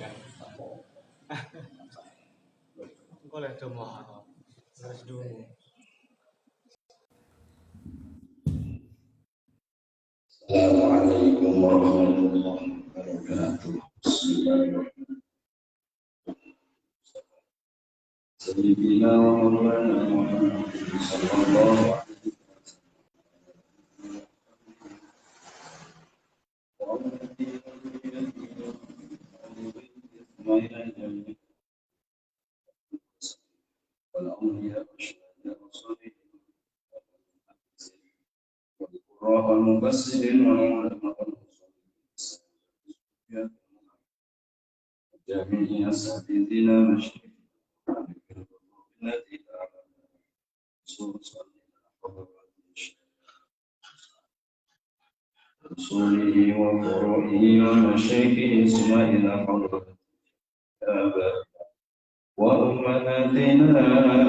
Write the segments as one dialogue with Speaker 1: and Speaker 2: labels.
Speaker 1: kan. Engko lek do mau. Harus dulu.
Speaker 2: Assalamualaikum warahmatullahi wabarakatuh. Bismillahirrahmanirrahim. Sayyidina wa maulana Muhammad sallallahu alaihi wasallam. والأولياء والشهداء والصالحين والقراء والمبشرين والعلماء والمصلين جميع أساتذتنا مشايخنا التي تعلمنا رسوله وفروعه ومشايخه اسماعيل حضرة آبائنا وأمهاتنا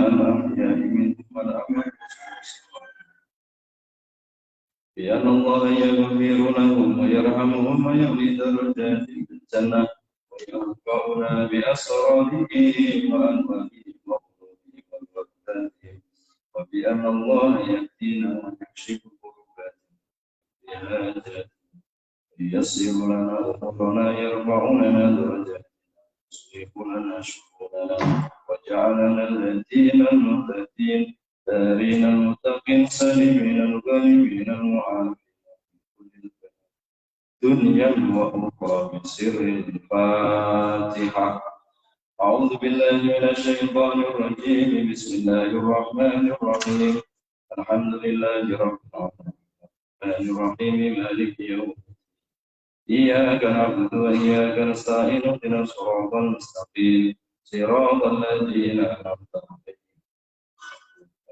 Speaker 2: الأحياء منهم والأموات بأن الله يغفر لهم ويرحمهم ويعلي درجاتهم في الجنة وينفعنا بأسرارهم وأنوارهم وقلوبهم وبركاتهم وبأن الله يهدينا ويكشف كرباتنا بهاجاتنا ييسر لنا أمورنا يرفع لنا درجاتنا يصلح لنا شؤوننا وجعلنا الذين المهتدين دارين المتقين سالمين الغالبين المعافين من كل دنيا وأخرى بسر الفاتحة. أعوذ بالله من الشيطان الرجيم. بسم الله الرحمن الرحيم. الحمد لله رب العالمين الرحيم مالك يوم إياك نعبد وإياك نستعين اهدنا الصراط المستقيم صراط الذين أنعمت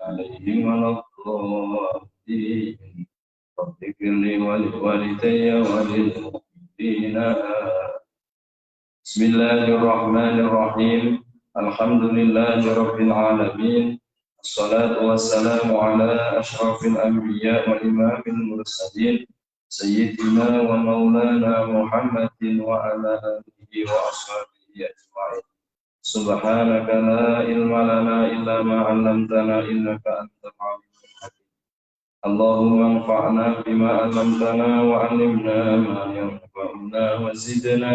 Speaker 2: عليهم ولا الضالين رب اغفر لي ولوالدي وللمؤمنين. بسم الله الرحمن الرحيم. الحمد لله رب العالمين. الصلاة والسلام على أشرف الأنبياء وإمام المرسلين سيدنا ومولانا محمد وعلى آله وأصحابه أجمعين. سبحانك لا علم لنا إلا ما علمتنا إنك أنت العليم الحكيم. اللهم انفعنا بما علمتنا وعلمنا ما ينفعنا وزدنا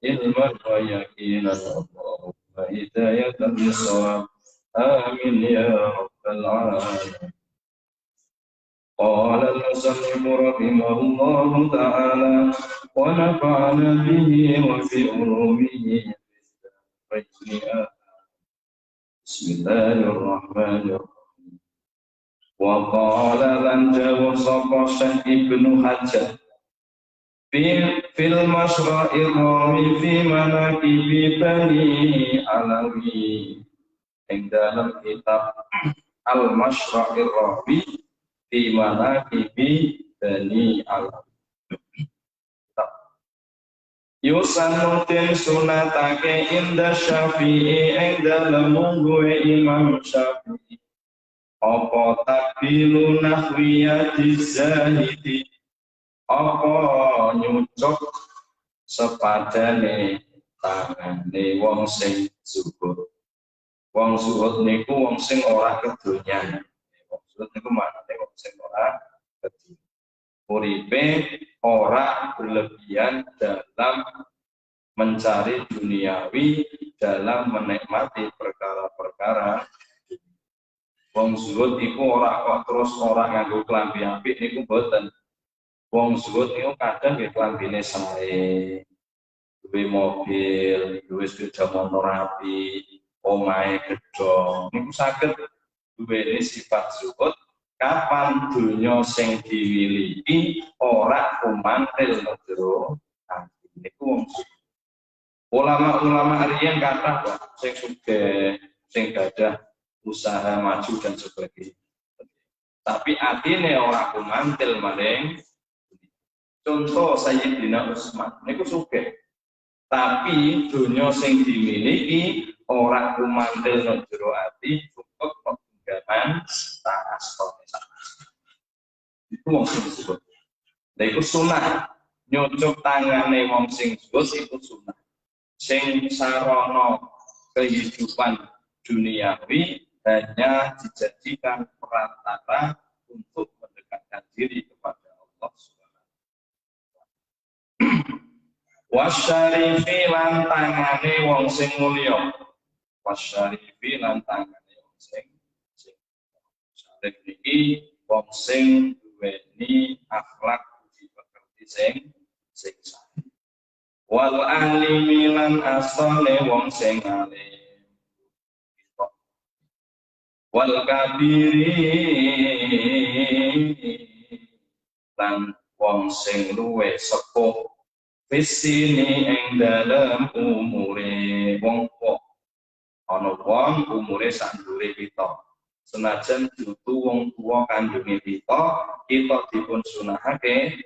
Speaker 2: علما ويقينا اللهم هداية للصواب آمين يا رب العالمين. قال المصنف رحمه الله تعالى ونفعنا به وفي علومه. بسم الله الرحمن الرحيم. وقال لن جاوب صفا ابن حجر في المشرع الراوي في مناكب بني علوي عند الكتاب المشرع الراوي في مناكب بني علوي. Yusanutin sunatake inda Syafi'i ing dalem mungguhe Imam Syafi'i apa tabilu nahwiyati zahidi apa nyucuk sepadane tangane wong sing zuhud. Wong zuhud niku wong sing ora kedonyan. Wong zuhud niku maknane wong sing ora kedonyan. Uripe ora berlebihan dalam mencari duniawi, dalam menikmati perkara-perkara. Wong zuhud iku ora kok terus ora nganggo klambi apik niku mboten. Wong zuhud niku kadang nggih klambine sae, duwe mobil, duwe sepeda motor rapi, omahe gedhong. Niku saged duweni sifat zuhud. Kapan dunya sing diwiliki ora kumantil jero ati niku wong ulama-ulama riyen kathah kok sing sugih sing gadah usaha maju dan sebagainya tapi atine ora kumantil maling. Contoh Sayyidina Utsman niku sugih tapi dunya sing dimiliki ora kumantil jero ati cukup penggaman tasawuf. Itu wong sing zuhud. Lha iku sunah. Nyucuk tangane wong sing zuhud iku sunah. sing sarana kehidupan duniawi hanya dijadikan perantara untuk mendekatkan diri kepada Allah Subhanahu wa taala. Wasyarifi lan tangane wong sing mulya. Wasyarifi lan tangane wong sing syarif iki wong sing duweni akhlak budi pekerti sing sae. Wal alimi lan asale wong sing alim. Wal kabiri lan wong sing luwih sepuh fisini ing dalem umure wong kok ana wong umure sandure kita senajan dudu wong tuwa kandunge kita dipun sunahake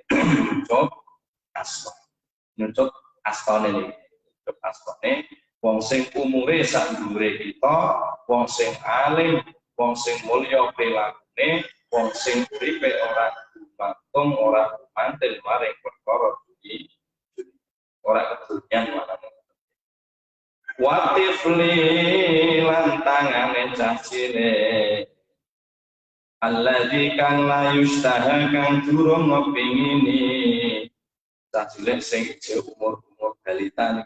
Speaker 2: nyucup astane nyucup astane wong sing umure sandure kita wong sing alim wong sing mulya pelakune wong sing uripe ora gumantung ora mantel maring perkara dunia ora kedunyan manane watifli lan tangane cah cilik alladzi kan la yustaha kang durung ngepingini cah cilik sing umur balita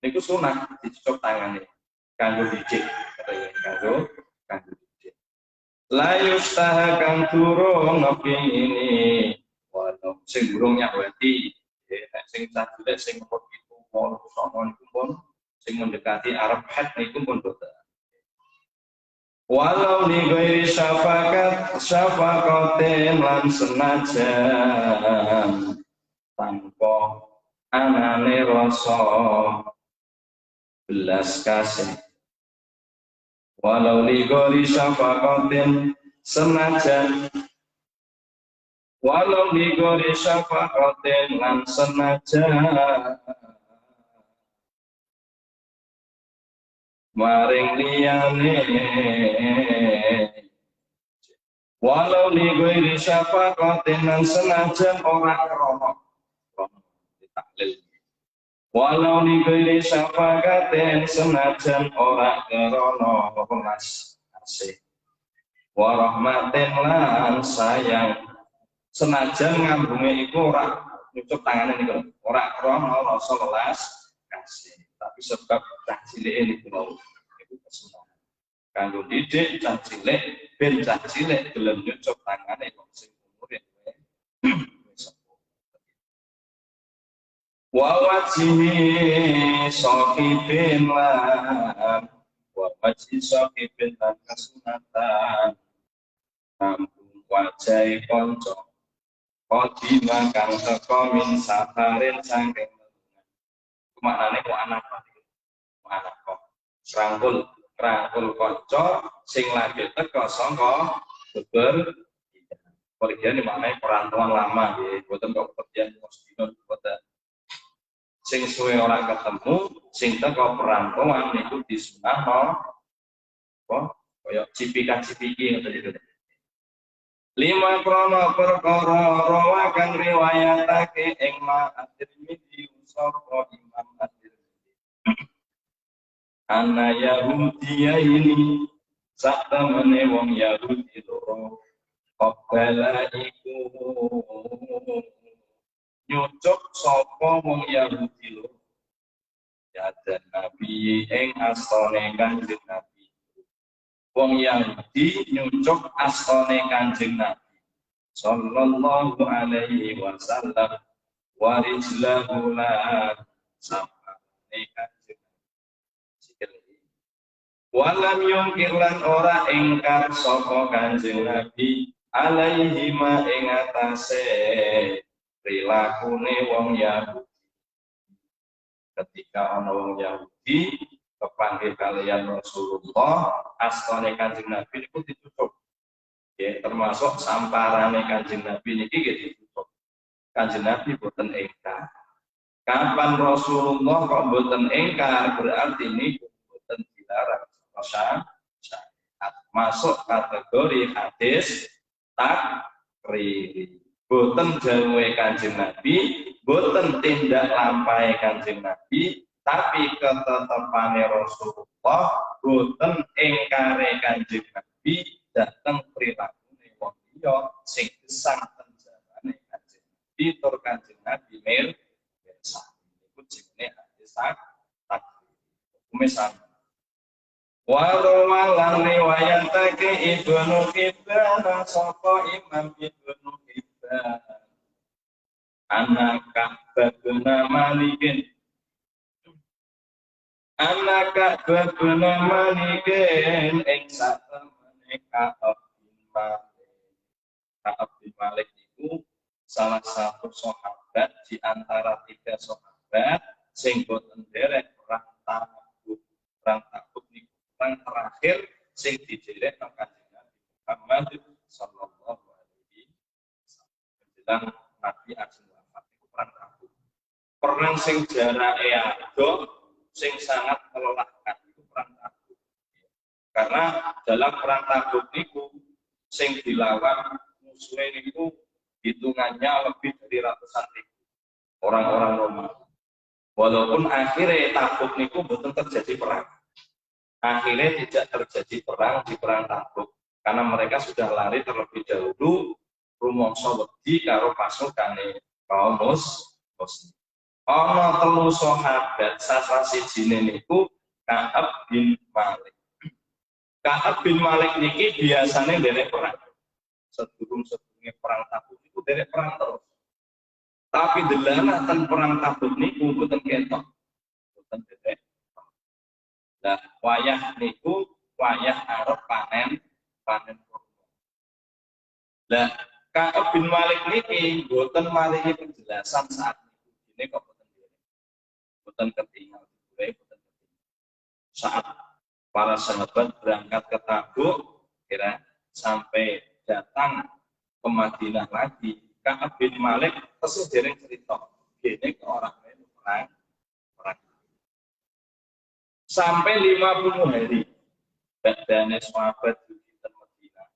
Speaker 2: niku sunah dicucuk tangane kanggo dijik kanggo dijik la yustaha kang durung ngepingini walau sing durung nyawati sing cah cilik sing umur itu mau sono niku pun sing mendekati Arab had niku pun boten. Walau li ghairi syafaqatin lan senajan tanpa anane rasa belas kasih. Walau li ghairi syafaqatin senajan walau li ghairi syafaqatin lan senajan maring liyane walau li ghairi syafaqatin lan senajan ora krana ditaklil walau li ghairi syafaqatin senajan ora krana welas asih wa rahmatin lan sayang senajan ngambunge iku ora nyucuk tangane niku ora krana rasa welas kasih tapi sebab cah cilik niku mau iku kesunahan kanggo didik cah cilik ben cah cilik gelem nyucuk tangane wong sing umure wis sepuh wa wajihi saqibin lan wa wajhi saqibin lan kesunatan kampung wajahe kanca kodima kang teka min safarin sangking maknane kok anak kok rangkul kanca sing lagi teka sangka beber pergian maknane perantauan lama nggih boten kok pergian mosdino boten sing suwe ora ketemu sing teka perantauan niku disunahno apa kaya cipika-cipiki ngoten iki lima krono perkara rawakan riwayatake ing At-Tirmidzi sapa Imam At-Tirmidzi ana Yahudiya ini satemene wong Yahudi loro qabala iku nyucuk sapa wong Yahudi loro ya dan Nabi ing astane Kanjeng Nabi wong Yahudi nyucuk astane Kanjeng Nabi sallallahu alaihi wasallam wa rijlahu lan samane Kanjeng Nabi walam yungkir lan ora ingkar sapa Kanjeng Nabi alaihi ma ing atase prilakune wong Yahudi ketika ana wong Yahudi kepanggil kalian Rasulullah astane Kanjeng Nabi niku ditutup ya termasuk samparane Kanjeng Nabi niki nggih ditutup Kanjeng Nabi boten ingkar kapan Rasulullah kok boten ingkar berarti niku boten dilarang syariat masuk kategori hadis takriri boten jauhe Kanjeng Nabi boten tindak lampahe Kanjeng Nabi Tapi ketetepane Rasulullah boten ingkare Kanjeng Nabi dhateng prilakune wong liya sing gesang tenjarane Kanjeng Nabi tur Kanjeng Nabi mirsa. Iku jenenge hadis takdir. Hukume sama. Warawalan riwayatake Ibnu Hibban sapa Imam Ibnu Hibban anak Ka'bah Malikin anak Ka'bah Malikin ing satemene Ka'ab bin Malik itu salah satu sahabat di antara 3 sahabat sing boten derek perang Tabuk niku perang terakhir sing diderek nang Kanjeng Nabi Muhammad sallallahu alaihi wasallam. Menjelang Nabi ajeng wafat niku perang Tabuk. Perang sing jarake adoh sing sangat melelahkan itu perang Tabuk. Karena dalam perang Tabuk niku sing dilawan musuhnya niku hitungannya lebih dari ratusan ribu orang-orang Romawi. Walaupun akhirnya Tabuk niku betul terjadi perang. Akhirnya tidak terjadi perang di perang Tabuk karena mereka sudah lari terlebih dahulu rumangsa wedi karo pasukane kaum muslim. Ana 3 sahabat salah sijine niku Ka'ab bin Malik. Ka'ab bin Malik niki biasanya derek perang. Sedurung-sedurunge perang Tabuk niku derek perang terus. Tapi delana ten perang Tabuk niku boten ketok. Boten derek. Nah, wayah niku wayah arep panen kurma. Lah, Ka'ab bin Malik niki boten maringi penjelasan saat niku. Ini kok boten ketinggal, boten ketinggal. Saat para sahabat berangkat ke Tabuk, kira sampai datang ke Madinah lagi, Ka'ab bin Malik tesih dereng cerita, gini ke orang lain perang. Sampai 50 hari badane sahabat di Madinah.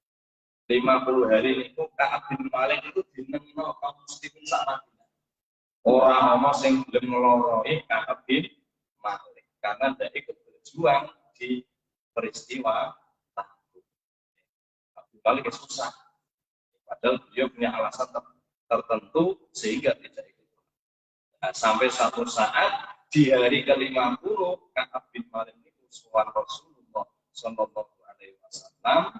Speaker 2: 50 hari itu Ka'ab bin Malik itu dinengno kaum muslimin sak Madinah. Ora ana sing gelem ngloroi Ka'ab bin Malik karena dia ikut berjuang di peristiwa Tabuk. Ka'ab bin Malik susah. Padahal beliau punya alasan tertentu sehingga tidak ikut. Nah, sampai satu saat di hari ke-50 Ka'ab bin Malik itu sowan Rasulullah sallallahu alaihi wasallam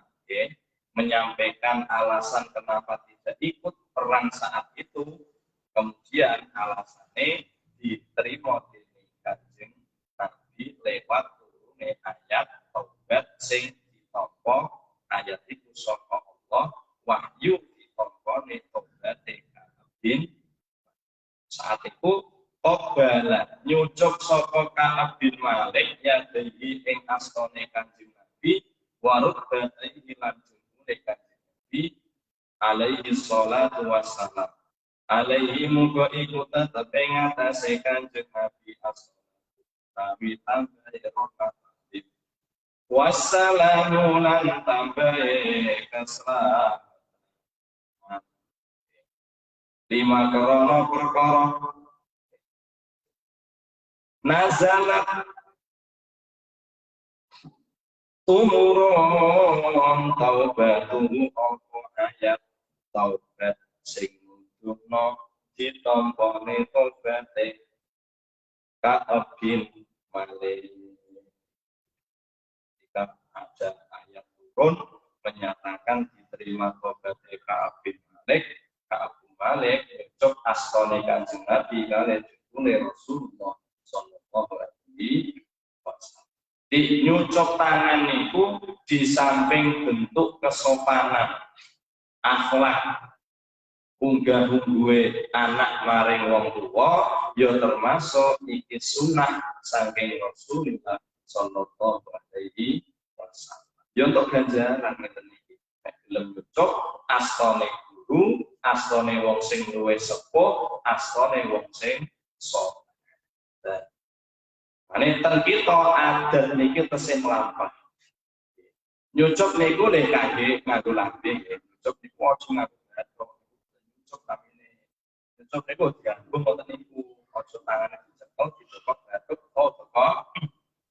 Speaker 2: menyampaikan alasan kenapa tidak ikut perang saat itu. Kemudian alasannya diterima di Kanjeng Nabi lewat turune ayat taubat sing ditampa ayat itu saka Allah wahyu ditampane taubat Ka'ab bin saat itu Obala nyucuk saka Ka'ab bin Malik ya dehi ing astane Kanjeng Nabi warut badai lan jumune Kanjeng Nabi alaihi sholatu wassalam alaihi muga iku tetep ing atase Kanjeng Nabi as-sholatu nabi tambahe rokat wassalamu lan tambahe keselamatan 5 krana perkara nazalat tumurun taubatu apa ayat taubat sing nuduhno ditampane taubate Ka'ab bin Malik. Jika ada ayat turun menyatakan diterima taubate Ka'ab bin Malik, Ka'ab bin Malik cocok astane Kanjeng Nabi kalian oleh Rasulullah sallallahu alaihi wasallam. Di nyucuk tangan niku di samping bentuk kesopanan akhlak unggah-ungguhe anak maring wong tuwa ya termasuk iki sunah saking Rasulullah sallallahu alaihi wasallam. Ya untuk ganjaran ngeten iki. Nek gelem nyucuk astane guru, astane wong sing luwih sepuh, astane wong sing saleh. Ane ten kita adat niki tesih mlampah. Nyucuk niku lek kangge nganggo latih, nyucuk niku aja nganggo bathuk. Nyucuk tamine. Nyucuk niku dianggo mboten niku aja tangane dicekel dicekok bathuk oh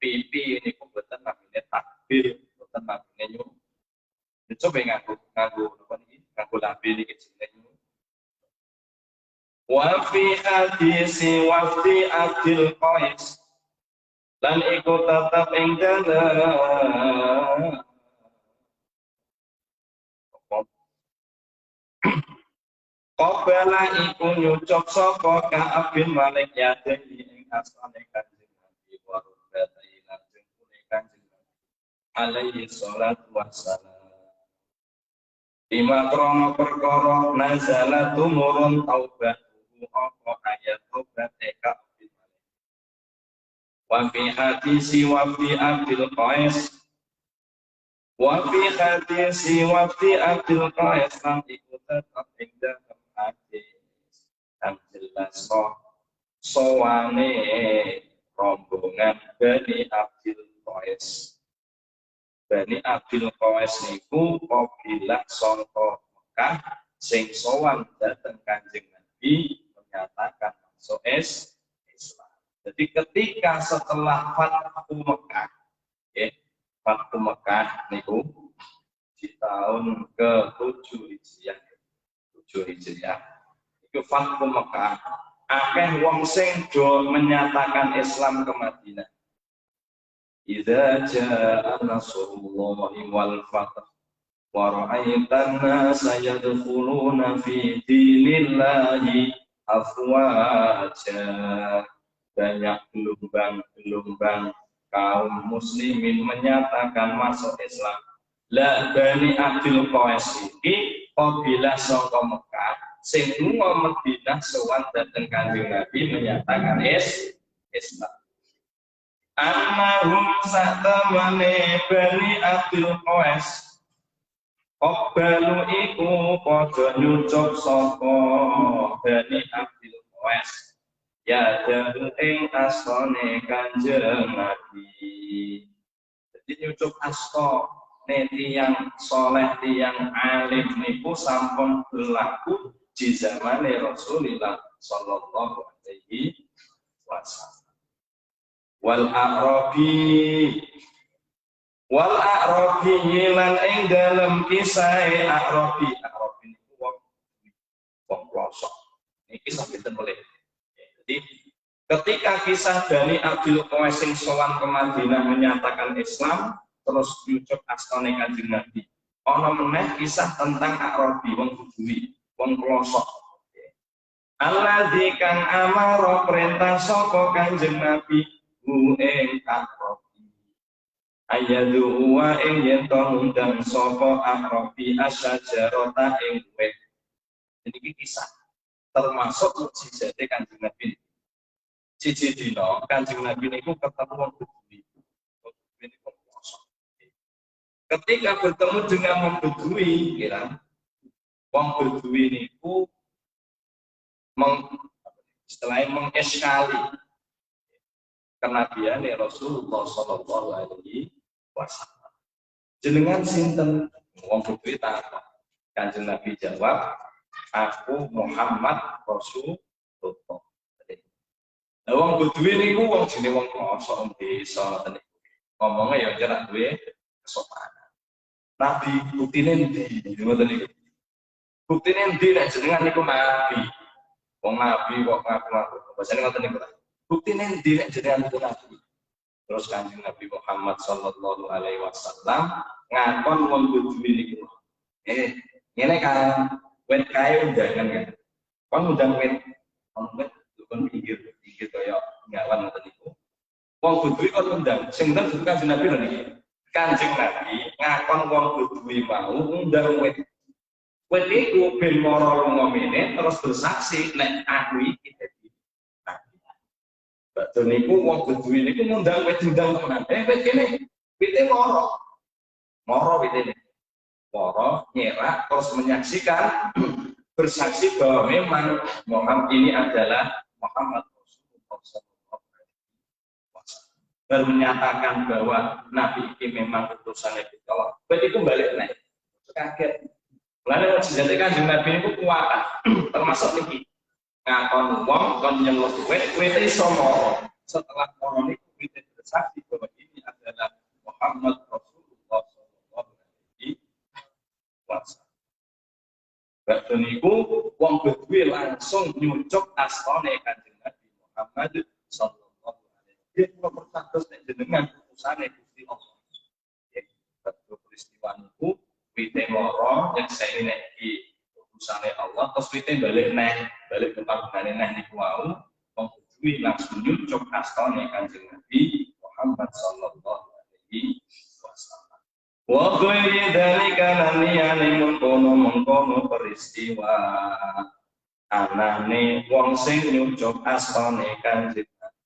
Speaker 2: pipi ini kok boten namine takbir, boten namine nyuwun. Coba nganggo lambe niki jenenge. Wa fi hadisi wafdi Abdul Qais lan iku tetep ing dalem Qabala iku nyucuk sapa Ka'ab bin Malik yaden ing asane Kanjeng Nabi wa rubatai lan jengkune Kanjeng Nabi alaihi salatu wassalam. Lima krono perkara nazala tumurun taubatuhu apa ayat taubat Ka'ab bin Malik. Wa fi hadisi wa fi Abdul Qais wa fi hadisi wa fi Abdul Qais lan iku tetep ing dalem hadis kang jelas sowane rombongan Bani Abdul Qais. Bani Abdul Qais niku kabilah saka Mekah sing sowan dhateng Kanjeng Nabi menyatakan masuk Islam. Jadi ketika setelah Fathu Mekah, Fathu Mekah niku di tahun ke-7 Hijriah. 7 Hijriah. Iku Fathu Mekah, akeh wong sing do menyatakan Islam ke Madinah. Idza jaa nasrullahi wal fath wa ra'aitan nasa yadkhuluna fi dinillahi afwaja. Banyak gelombang-gelombang kaum muslimin menyatakan masuk Islam. La Bani Abdul Qais iki kabilah saka Mekah sing lunga Madinah sowan dhateng Kanjeng Nabi menyatakan Islam. Annahum satamane Bani Abdul Qais Qabalu iku padha nyucuk sapa Bani Abdul Qais ya dalu ing asane Kanjeng Nabi. Jadi nyucuk asta tiyang soleh tiyang alim niku sampun berlaku di zamane Rasulullah sallallahu alaihi wasallam. Wal a'rabi lan ing dalem kisah a'rabi niku wong pelosok. Ini kisah pinten boleh. Jadi ketika kisah Bani Abdul Qais sing sowan ke Madinah menyatakan Islam terus nyucuk astane Kanjeng Nabi. Ana meneh kisah tentang a'rabi wong budui, wong pelosok. Alladzi kang amara perintah saka Kanjeng Nabi ing a'rabi ayadu wa ing yen ngundang sapa a'rabi asyajarata ing wit. Iki kisah termasuk mukjizate Kanjeng Nabi. Siji dina Kanjeng Nabi niku ketemu wong Bedui. Wong Bedui niku kosong. Ketika bertemu dengan wong Bedui, kira wong Bedui niku istilahnya mengeskali kenabian Rasulullah sallallahu alaihi wasallam. Jenengan sinten? Wong Bedui takon. Kanjeng Nabi jawab, aku Muhammad Rasulullah. Lah wong Bedui niku wong jenenge wong kloso desa tenan. Ngomongnya ya jarak duwe kesopanan. Nabi buktine ndi? Ngoten niku. Buktine ndi nek jenengan niku nabi? Wong nabi kok ngaku-ngaku. Basane ngoten niku. Buktine ndi nek jenengan niku nabi? Terus Kanjeng Nabi Muhammad sallallahu alaihi wasallam ngakon wong Bedui niku. Ngene kan wit kae undangan kan. Kon undang wit, kon pinggir kaya ngawan ngoten niku. Wong Bedui kon undang, sing undang dudu Kanjeng Nabi lho niki. Kanjeng Nabi ngakon wong Bedui mau undang wit. Wit iku ben mara lunga mene terus bersaksi nek aku iki dadi nabi. Badhe niku wong Bedui niku ngundang wit undang tenan. Wit kene wite mara. Mara wite. Mara nyerak terus menyaksikan bersaksi bahwa memang Muhammad ini adalah Muhammad Rasulullah sallallahu alaihi wasallam. Dan menyatakan bahwa Nabi ini memang utusan Allah. Berarti itu balik naik. Kaget. Lalu mukjizat Kanjeng Nabi itu kuat. Termasuk niki. Ngakon wong kon nyeluh wit iso moro. Setelah moro niku wit bersaksi bahwa ini Muhammad Rasulullah sallallahu alaihi wasallam. Bakso niku wong Bedui langsung nyucuk asmane Kanjeng Nabi Muhammad sallallahu alaihi wasallam. Pertados nek jenengan utusane Gusti Allah. Bakso peristiwa niku wite moro yang saya iki utusane Allah terus wite balik ke panggonane neh niku wau wong Bedui langsung nyucuk asmane Kanjeng Nabi Muhammad sallallahu alaihi wasallam. Wa ghairi dzalika lan liyane mengkono peristiwa anane wong sing nyucuk asmane Kanjeng Nabi.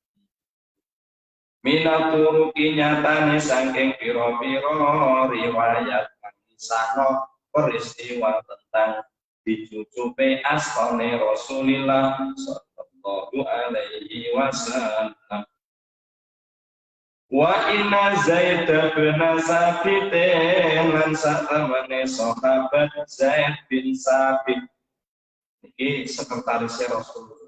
Speaker 2: Minaturuki nyatane saking pira-pira riwayat kang isano peristiwa tentang dicucupe asmane Rasulullah sallallahu alaihi wasallam. Wa inna Zaid bin Sabit lan satamane sahabat Zaid bin Sabit iki sekretaris Rasulullah.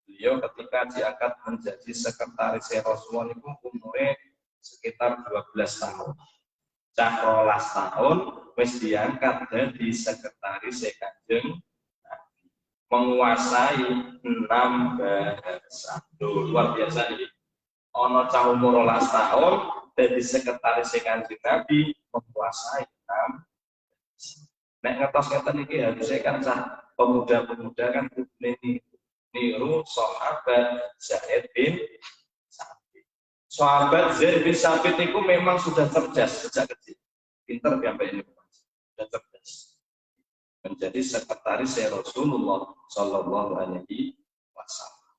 Speaker 2: Beliau ketika diangkat menjadi sekretaris Rasulullah itu umurnya sekitar 12 tahun. Cah 12 tahun wis diangkat jadi sekretaris Kanjeng Nabi. Menguasai 6 bahasa. Luar biasa ini. Ono cah umur 12 tahun jadi sekretaris Kanjeng Nabi menguasai 6. Nek ngetos ngeten iki harusnya kan cah pemuda-pemuda kan niru sahabat Zaid bin Sabit. Sahabat Zaid bin Sabit itu memang sudah cerdas sejak kecil. Pinter sampai ini sudah cerdas. Menjadi sekretaris Rasulullah sallallahu alaihi wasallam.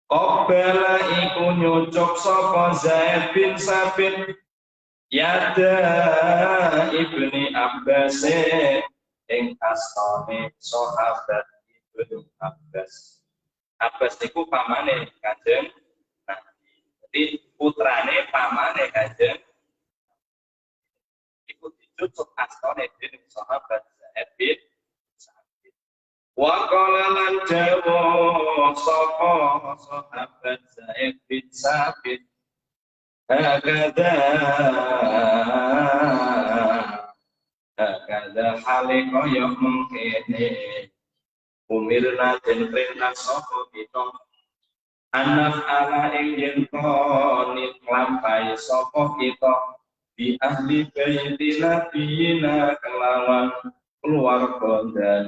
Speaker 2: Qabala iku nyucuk sapa Zaid bin Sabit yada ibni Abbas ing astane sahabat Ibnu Abbas. Abbas iku pamane Kanjeng Nabi. Jadi putrane pamane Kanjeng iku dicucuk astane dening sahabat Zaid bin wa qala lan jawa sapa sahabat Zaid bin Sabit hakada hale kaya mengkene umirna den perintah sapa kita anak ala ing yen nit lampahi sapa kita di ahli baiti nabiyina kelawan keluarga dan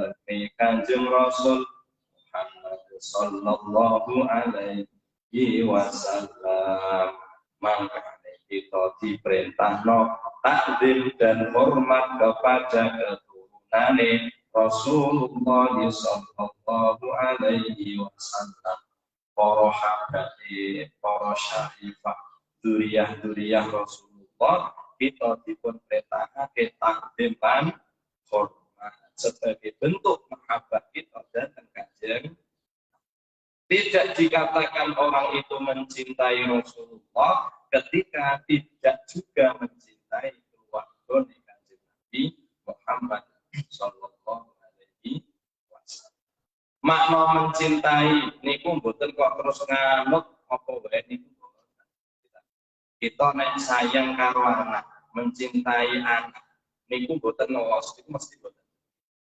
Speaker 2: Kanjeng Rasul Muhammad sallallahu alaihi wasallam. Maka kita diperintahno takdim dan hormat kepada keturunane Rasulullah sallallahu alaihi wasallam. Para habib, para syarifah, duriyah Rasulullah kita dipun perintahake takdim lan hormat sebagai bentuk mahabbah kita dan Kanjeng. Tidak dikatakan orang itu mencintai Rasulullah ketika tidak juga mencintai keluarga Kanjeng Nabi Muhammad sallallahu alaihi wasallam. Makna mencintai niku mboten kok terus nganut apa wae niku. Kita nek sayang karo anak, mencintai anak niku mboten los, iku mesti mboten.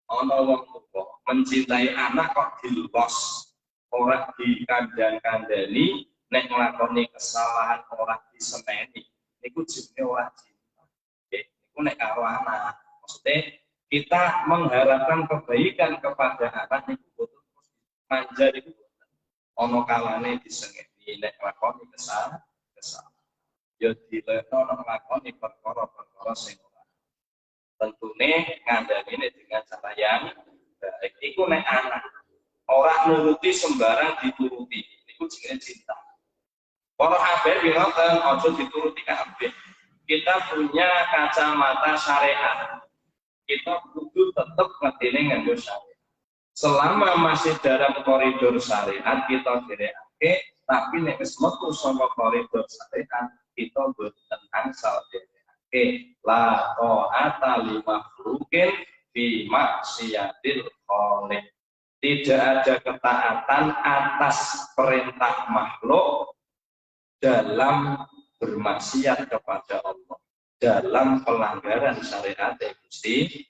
Speaker 2: Ana wong tuwa mencintai anak kok dilos, ora dikandhani nek nglakoni kesalahan ora disemeni. Niku jenenge ora cinta. Nggih, niku nek karo anak. Maksudnya kita mengharapkan kebaikan kepada anak niku boten manja niku boten. Ana kalane disengeni nek nglakoni kesalahan. Ya dilekno nek nglakoni perkara-perkara sing tentunya ngandani dengan cara yang baik. Iku nek anak orang nuruti sembarang dituruti, itu jenenge cinta. Para habib ngoten aja dituruti kabeh. Kita punya kacamata syariat. Kita kudu tetap ngetine nganggo syariat. Selama masih dalam koridor syariat kita direke, tapi nek wis metu saka koridor syariat kita boten angsal la ta'ata li makhluqin fi maksiatil khaliq. Tidak ada ketaatan atas perintah makhluk dalam bermaksiat kepada Allah dalam pelanggaran syariat Gusti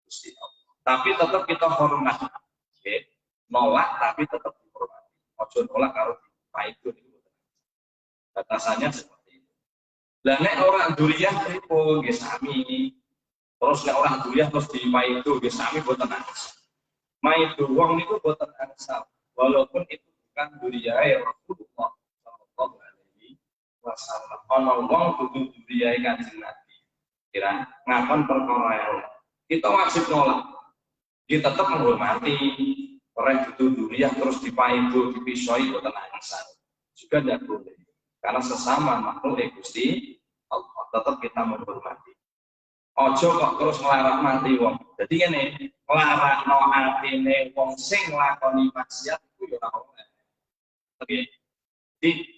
Speaker 2: Allah. Tapi tetap kita hormat. Okay. Nolak tapi tetap dihormati. Ojo nolak kalau itu. Batasannya seperti itu. Lah nek orang durian kripo nggih sami. Terus nek orang durian terus dipaido nggih sami boten angsal. Maido wong niku boten angsal. Walaupun itu bukan duriyae Rasulullah sallallahu alaihi wasallam. Ana wong kudu duriyae Kanjeng Nabi. Kira ngapun perkara elek. Kita wajib nolak. Kita tetap menghormati orang itu durian terus dipaido, dipisoi boten angsal. Juga tidak boleh. Karena sesama makhluk Gusti Allah tetap kita menghormati. Ojo kok terus nglarang mati wong. Jadi ngene, nglarakno atine wong sing nglakoni maksiat iku ya ora oleh. Oke.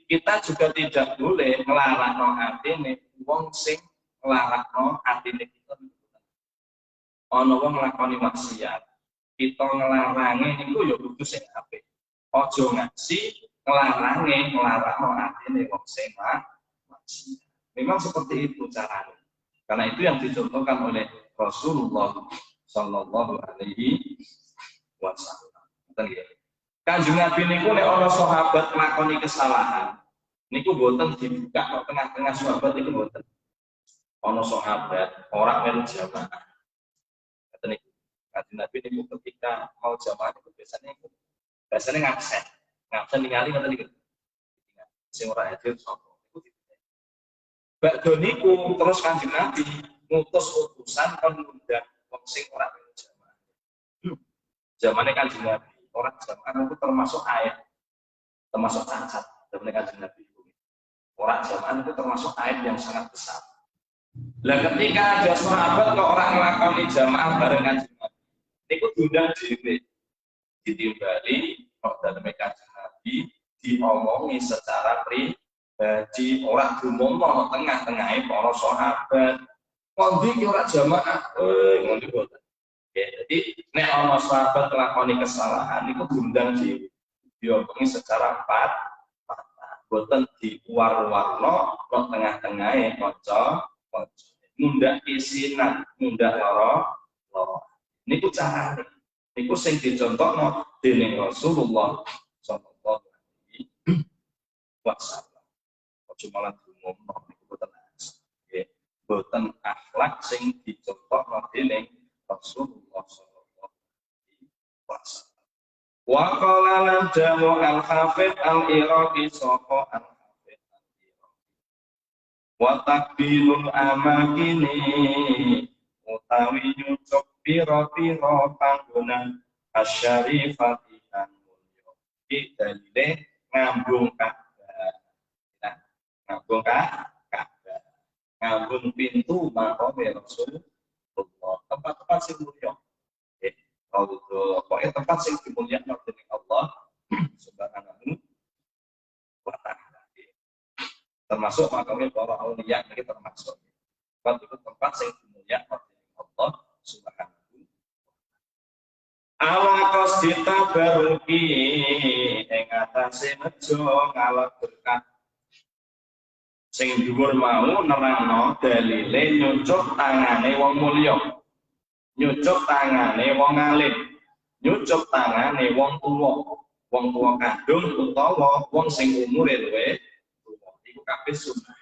Speaker 2: Kita juga tidak boleh nglarakno atine wong sing nglarakno atine kita. Ana wong nglakoni maksiat, kita nglarange niku ya kudu sing apik. Ojo ngaji nglarakno atine wong sing maksiat. Memang seperti itu caranya. Karena itu yang dicontohkan oleh Rasulullah sallallahu alaihi wasallam. Kanjeng Nabi niku nek ana sahabat nglakoni kesalahan, niku boten dibuka kok tengah-tengah sahabat niku boten. Ana sahabat ora melu jamaah. Ngoten niku. Kanjeng Nabi niku ketika mau jamaah niku biasane ngabsen ningali ngoten niku. Sing ora hadir sapa. Bakdo niku terus Kanjeng Nabi ngutus utusan kon ngundang wong sing ora melu jamaah. Zamane Kanjeng Nabi orang jamaah itu termasuk ayat, termasuk cacat. Zamane Kanjeng Nabi orang jamaah itu termasuk ayat yang sangat besar. Lah ketika ada sahabat kok orang nglakoni jamaah bareng Kanjeng Nabi, niku diundang dhewe. Ditimbali kok dalem Kanjeng Nabi diomongi secara pribadi, ora diomongno tengah-tengahe para sahabat. Kondi ki ora jamaah, ngono boten. Ya, jadi nek ana sahabat nglakoni kesalahan niku diundang diomongi secara boten diwar-warno kok tengah-tengahe kanca mundak isinan, mundak lara. Niku carane. Niku sing dicontohno dening Rasulullah sallallahu alaihi wasallam. Ojo malah diomongno niku boten nggih. Boten akhlak sing dicontohno dening Rasulullah sallallahu alaihi wasallam. Wa qala lan jamu al-hafidz al-Iraqi sapa al-hafidz al-Iraqi. Wa takbirul amakini utawi nyucuk pira-pira panggonan asyarifati kan mulya. Iki dalile ngambung Ka'bah. Nah, ngambung Ka'bah. Ngambung pintu makam Rasul. Tempat-tempat sing mulya. Pokoknya tempat sing dimulyakno dening Allah Subhanahu wa ta'ala. Termasuk makamnya para auliya iki termasuk. Tempat sing dimulyakno dening Allah Subhanahu wa ta'ala. Ala qasdita baruki ing atase nejo ngalap berkah. Sing dhuwur mau nerangno dalile nyucuk tangane wong mulya. Nyucuk tangane wong alim, nyucuk tangane wong tuwa kandung utawa wong sing umure luwih tuwa. Iku kabeh sunah.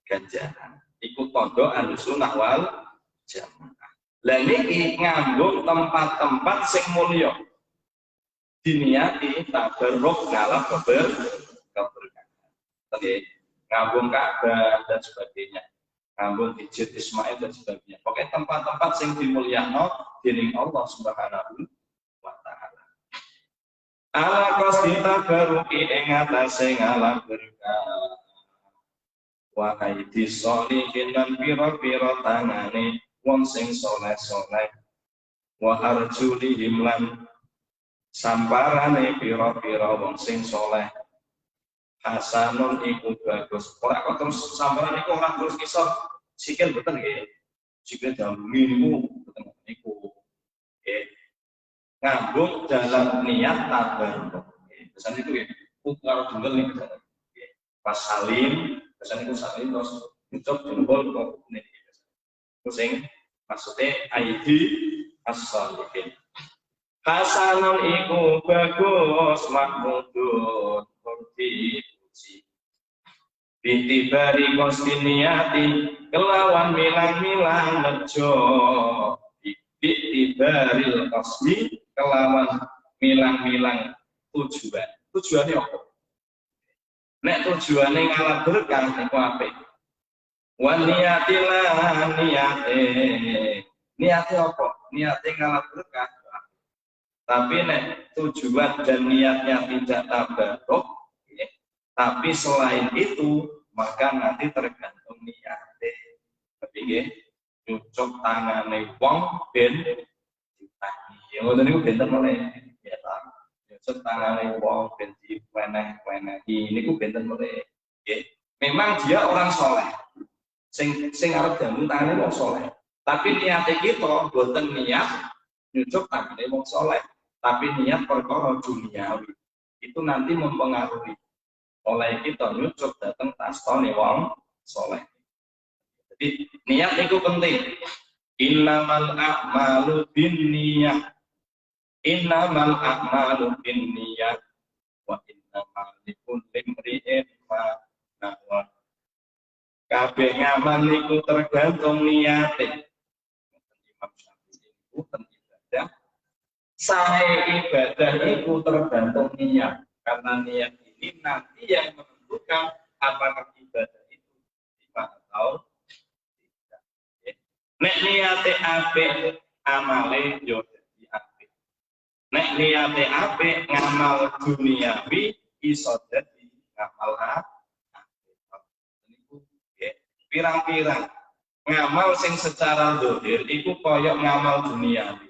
Speaker 2: Ganjaran. Iku tandha Ahlussunnah wal Jamaah. Lah niki nganggo tempat-tempat sing mulya. Diniati tabarruk ngalap keberkahan. Oke, ngambung Ka'bah dan sebagainya. Ngambung Hijr Ismail dan sebagainya. Pokoknya tempat-tempat sing dimulyakno dening Allah Subhanahu wa ta'ala. Ala qasdita baruki ing atase ngalah berkah. Wa aidi sholihin lan pira-pira tangane wong sing saleh-saleh. Wa arjulihim lan samparane pira-pira wong sing saleh. Hasanun iku bagus. Ora kok terus sampeyan niku ora terus kisah sikil boten nggih. Sikil dambi niku boten niku. Nggih. Ngambung dalam niat tabarruk. Nggih. Pesan itu nggih. Karo dungel niku. Nggih. pas salim biasanya itu salim terus ngucap jempol kok nih terus yang maksudnya aidi as-sholihin hasanun iku bagus mahmudun kurdi puji bitibari kostiniati kelawan milang-milang nejo bitibaril kosti kelawan milang-milang tujuannya apa? Nek tujuannya ngalah berkah itu apa? Wan niatilah niate apa? Niate ngalah berkah. Tapi nek tujuan dan niatnya tidak tabarok, ya, tapi selain itu maka nanti tergantung niate. Tapi ya, nyucuk tangane wong ben ditangi. Yang ngoten niku benten meneh. Ya ta. Nyucuk tangane wong ben diweneh-wenehi niku benten meneh. Nggih. Memang dia orang soleh. Sing arep dangu tangane wong soleh. Tapi niate kita boten niat nyucuk tangane wong soleh. Tapi niat perkara duniawi itu nanti mempengaruhi oleh kita nyucuk datang tastone wong soleh. Jadi niat itu penting. Innamal a'malu binniyah. Innamal a'malu binniyah wa innamal likulli imri'in ma nawa. Kabeh ngamal niku tergantung niate. Imam Syafi'i itu ibadah. Saya ibadah itu tergantung niat, karena niat ini nanti yang menentukan apakah ibadah itu diterima atau tidak. Nek niate apik, amale yo dadi apik. Nek niate apik, ngamal duniawi iso dadi ngamal apik. Niku pirang-pirang ngamal sing secara zahir iku koyok ngamal duniawi.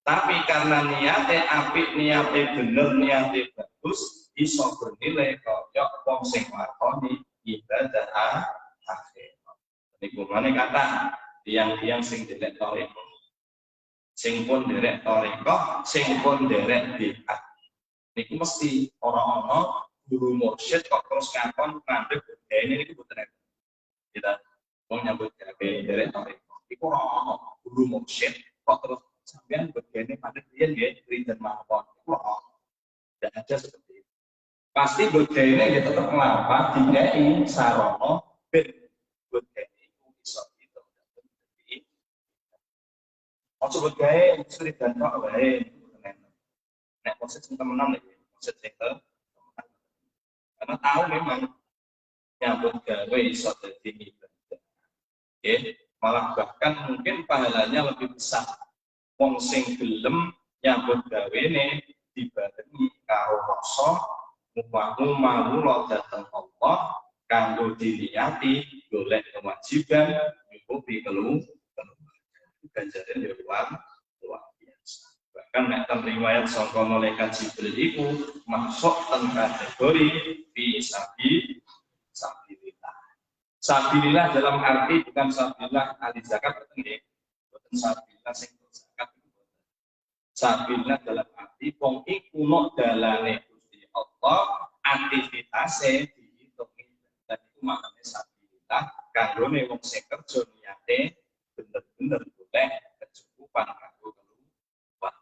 Speaker 2: Tapi karena niate apik, niate bener, niate bagus, iso bernilai koyok wong sing lakoni ibadah akhirat. Niku mane kata tiang-tiang sing derek toriko, sing pun derek toriko, sing pun derek bid'ah. Niku mesti orang-orang guru mursyid kok terus ngakon ngadeg budaya ini boten enten. Kita mau nyambut gawe derek toriko. Iku orang guru mursyid kok terus sampean begini pada klien ya, dan mawon. Wah, tidak ada seperti itu. Pasti begini ya tetap melapa, dikai sarono, ben begini itu bisa itu. Mau sebut gaya, sering dan kok gaya. Nek proses teman-teman lagi, proses sektor. Karena tahu memang nyambut gawe bisa jadi ibadah. Ya, malah bahkan mungkin pahalanya lebih besar. Wong sing gelem nyambut gawene dibarengi karo rasa mumahu dhateng Allah kanggo diniati golek kewajiban nyukupi keluarga ganjaran yo luar biasa. Bahkan nek ten riwayat saka malaikat Jibril iku masuk ten kategori fisabilillah. Sabilillah dalam arti bukan sabilillah ahli zakat nggih, boten sabilillah sing sabilillah dalam arti wong iku nok dalane Gusti Allah, aktivitasé dihitung dan itu maknane sabilillah kanggone wong sing kerja niate bener-bener golek kecukupan kanggo keluarga,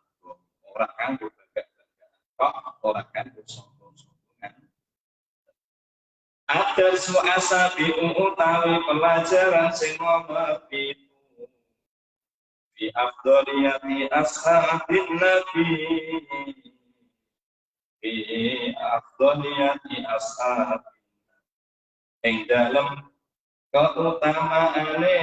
Speaker 2: ora kanggo gagah-gagahan kok, ora kanggo sombong-sombongan. Ada suasabi utawi pelajaran sing nomor pitu. Fi afdaliyati ashabin nabi fi afdaliyati ashabin ing dalem keutamaane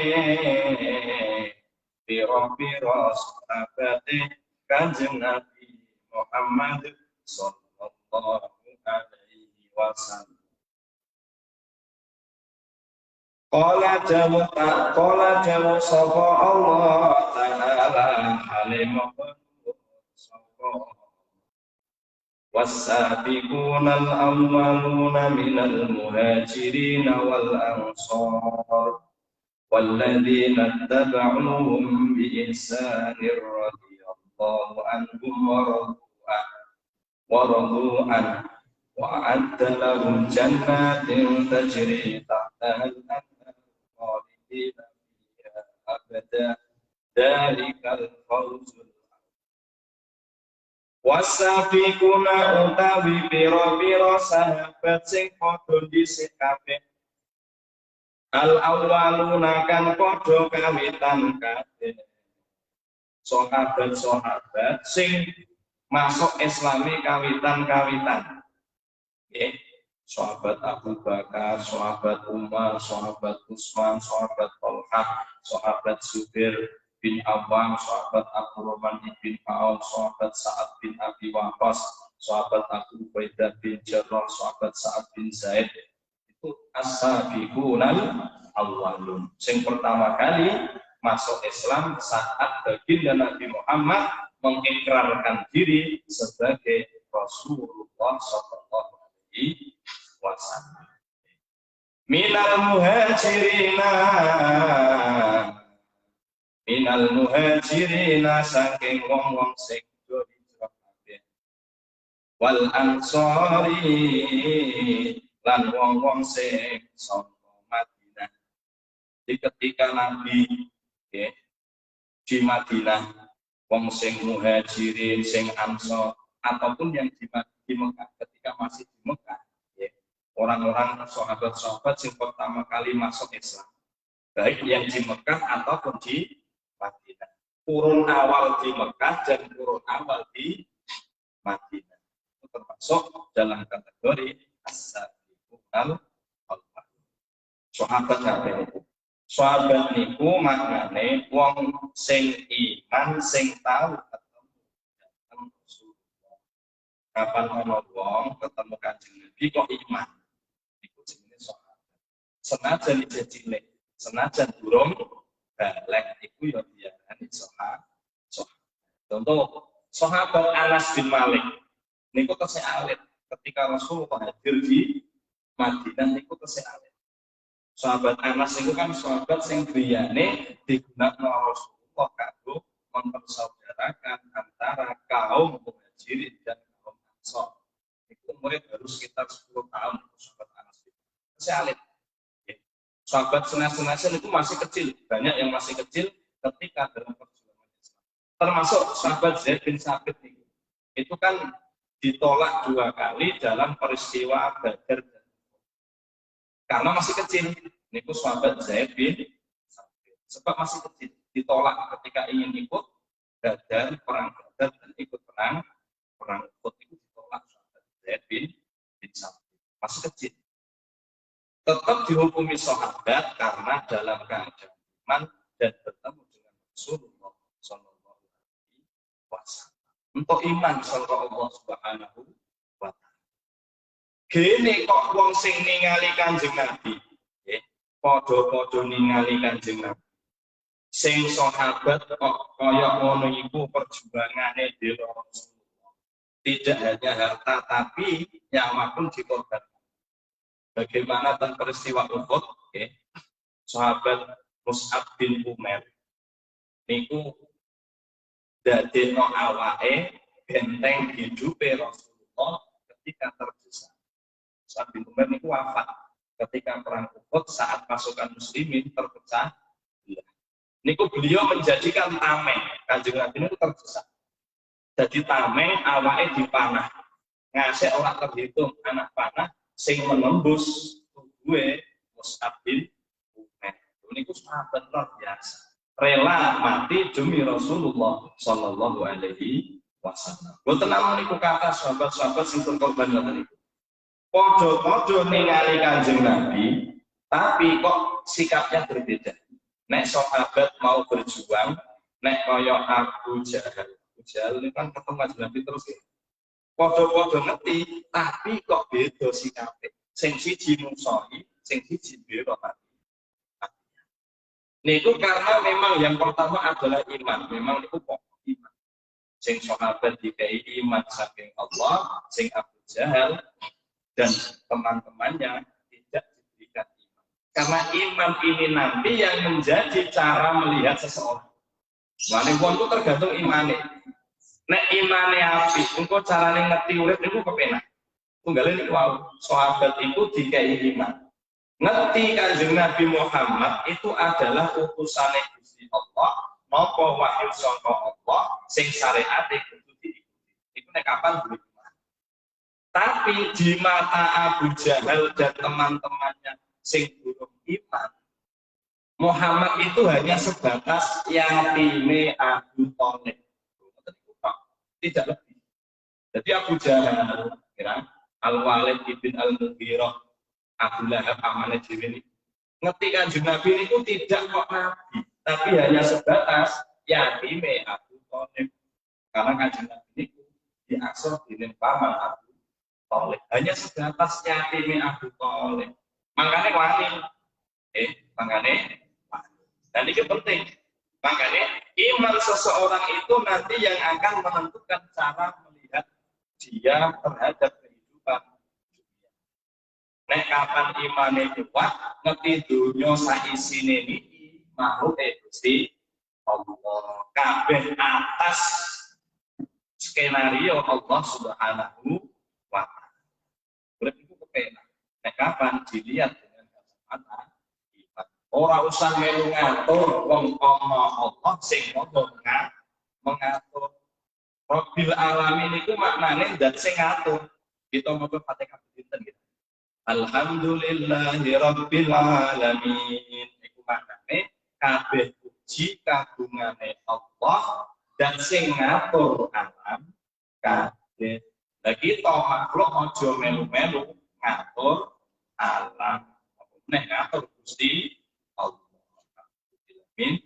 Speaker 2: pira-pira sahabate Kanjeng Nabi Muhammad sallallahu alaihi wasallam. Qala jawu sapa Allah Ta'ala halimah sapa was-sabiquna al-awwaluna minal muhajirin wal ansar walladzina ittaba'uuhum bi ihsanin radhiyallahu anhum wa radu an وأعد لهم جنات تجري تحتها الأنهار خالدين فيها أبدا ذلك الفوز wasabiquna utawi pira-pira sahabat sing padha dhisik kabeh al awwaluna kan padha kawitan kabeh sahabat sing masuk Islami kawitan-kawitan nggih sahabat Abu Bakar, sahabat Umar, sahabat Utsman, sahabat Thalhah, sahabat Zubair bin Awam, sahabat Abdurrahman bin Auf, sahabat Sa'ad bin Abi Waqqas, sahabat Abu Ubaidah bin Jarrah, sahabat Sa'ad bin Zaid. Itu as-sabiqunal awwalun. Sing pertama kali masuk Islam saat baginda Nabi Muhammad mengikrarkan diri sebagai Rasulullah sallallahu alaihi wasallam. Minal muhajirina saking wong-wong sing do hijrah kabeh wal ansori lan wong-wong sing saka Madinah. Di ketika Nabi di Madinah wong sing muhajirin sing ansor ataupun yang di Mekah ketika masih di Mekah orang-orang sahabat-sahabat yang pertama kali masuk Islam baik yang di Mekah ataupun di Madinah, kurun awal di Mekah dan kurun awal di Madinah itu termasuk dalam kategori as-sabiqunal awwalun. Sahabat niku maknane wong sing iman sing tahu ketemu Rasulullah. Kapan ana wong ketemu Kanjeng Nabi kok iman niku jenenge sahabat. Senajan isih cilik, senajan durung balik iku ya diarani sahabat. Contoh sahabat Anas bin Malik niku tesih alit ketika Rasulullah hadir di Madinah niku tesih alit. Sahabat Anas itu kan sahabat sing griyane digunakno Rasulullah kanggo mempersaudarakan antara kaum Muhajirin dan kaum Ansor. Itu umurnya baru sekitar 10 tahun sahabat Anas itu. Tesih alit. Sahabat senas-senasan itu masih kecil, banyak yang masih kecil ketika dalam perjuangan Islam. Termasuk sahabat Zaid bin Sabit itu kan ditolak 2 kali dalam peristiwa Badar karena masih kecil. Niku sahabat Zaid bin Sabit sebab masih kecil ditolak ketika ingin ikut Badar, perang Badar dan ikut perang Uhud itu ditolak sahabat Zaid bin Sabit masih kecil. Tetap dihukumi sahabat karena dalam keadaan iman dan bertemu dengan Rasulullah sallallahu alaihi wasallam. Untuk iman sallallahu Allah Subhanahu wa taala. Gene kok wong sing ningali Kanjeng Nabi, nggih, padha-padha ningali Kanjeng Nabi. Sing sahabat kok kaya ngono iku perjuangane dhewe Rasulullah. Tidak hanya harta tapi nyawa pun dikorbankan. Bagaimana tentang peristiwa Uhud, sahabat Mus'ab bin Umair niku dadekno awake benteng hidupe Rasulullah ketika terdesak. Mus'ab bin Umair niku wafat ketika perang Uhud saat pasukan muslimin terpecah belah. Niku beliau menjadikan tameng Kanjeng Nabi niku terdesak. Jadi tameng awake dipanah. Ngasih ora terhitung anak panah sing menembus tubuhe Mus'ab bin Umair. Niku sahabat luar biasa. Rela mati demi Rasulullah sallallahu alaihi wasallam. Boten namung niku kata sahabat-sahabat sing berkorban ngoten niku. Padha-padha ningali Kanjeng Nabi, tapi kok sikapnya berbeda. Nek sahabat mau berjuang, nek kaya Abu Jahal ini kan ketemu Kanjeng Nabi terus ya. Padha-padha ngerti, tapi kok beda sikape. Sing siji musuhi, sing siji bela mati. Niku karena memang yang pertama adalah iman. Memang itu pokok iman. Sing sahabat dikai iman saking Allah, sing Abu Jahal dan teman-temannya tidak diberikan iman. Karena iman ini nanti yang menjadi cara melihat seseorang. Mane wong itu tergantung imane. Nek imane apik, engko carane ngerti urip niku kepenak. Tunggale niku sahabat itu dikai iman. Ngerti Kanjeng Nabi Muhammad itu adalah utusane Gusti Allah, napa wahyu saka Allah sing syariate kudu diikuti. Iku nek kapan duwe iman. Tapi di mata Abu Jahal dan teman-temannya sing durung iman, Muhammad itu hanya sebatas yatime Abu Thalib. Tidak lebih. Jadi Abu Jahal, kira Al-Walid ibn Al-Mughirah, Abu Lahab amane dhewe ini. Ngerti Kanjeng Nabi itu tidak kok Nabi, tapi hanya sebatas yatime Abu Thalib. Karena Kanjeng Nabi itu diasuh dening paman Abu Thalib. Hanya sebatas yatime Abu Thalib. Makanya wani. Makanya wani. Dan ini penting. Makanya iman seseorang itu nanti yang akan menentukan cara melihat dia terhadap kehidupan dunia. Nek kapan imane kuat, ngerti dunia saisine niki makhluk Gusti Allah. Kabeh atas skenario Allah Subhanahu wa taala. Berarti itu kepenak. Nek kapan dilihat dengan kacamata iman. Ora usah melu ngatur wong Allah sing mengatur. Rabbil alamin itu maknanya zat sing ngatur. Kita maca Fatihah pinten gitu. Alhamdulillahi rabbil alamin. Iku maknane kabeh puji kagungane Allah dan sing ngatur alam kabeh. Lah kita makhluk aja melu-melu ngatur alam. Nek ngatur Gusti Allah. Amin.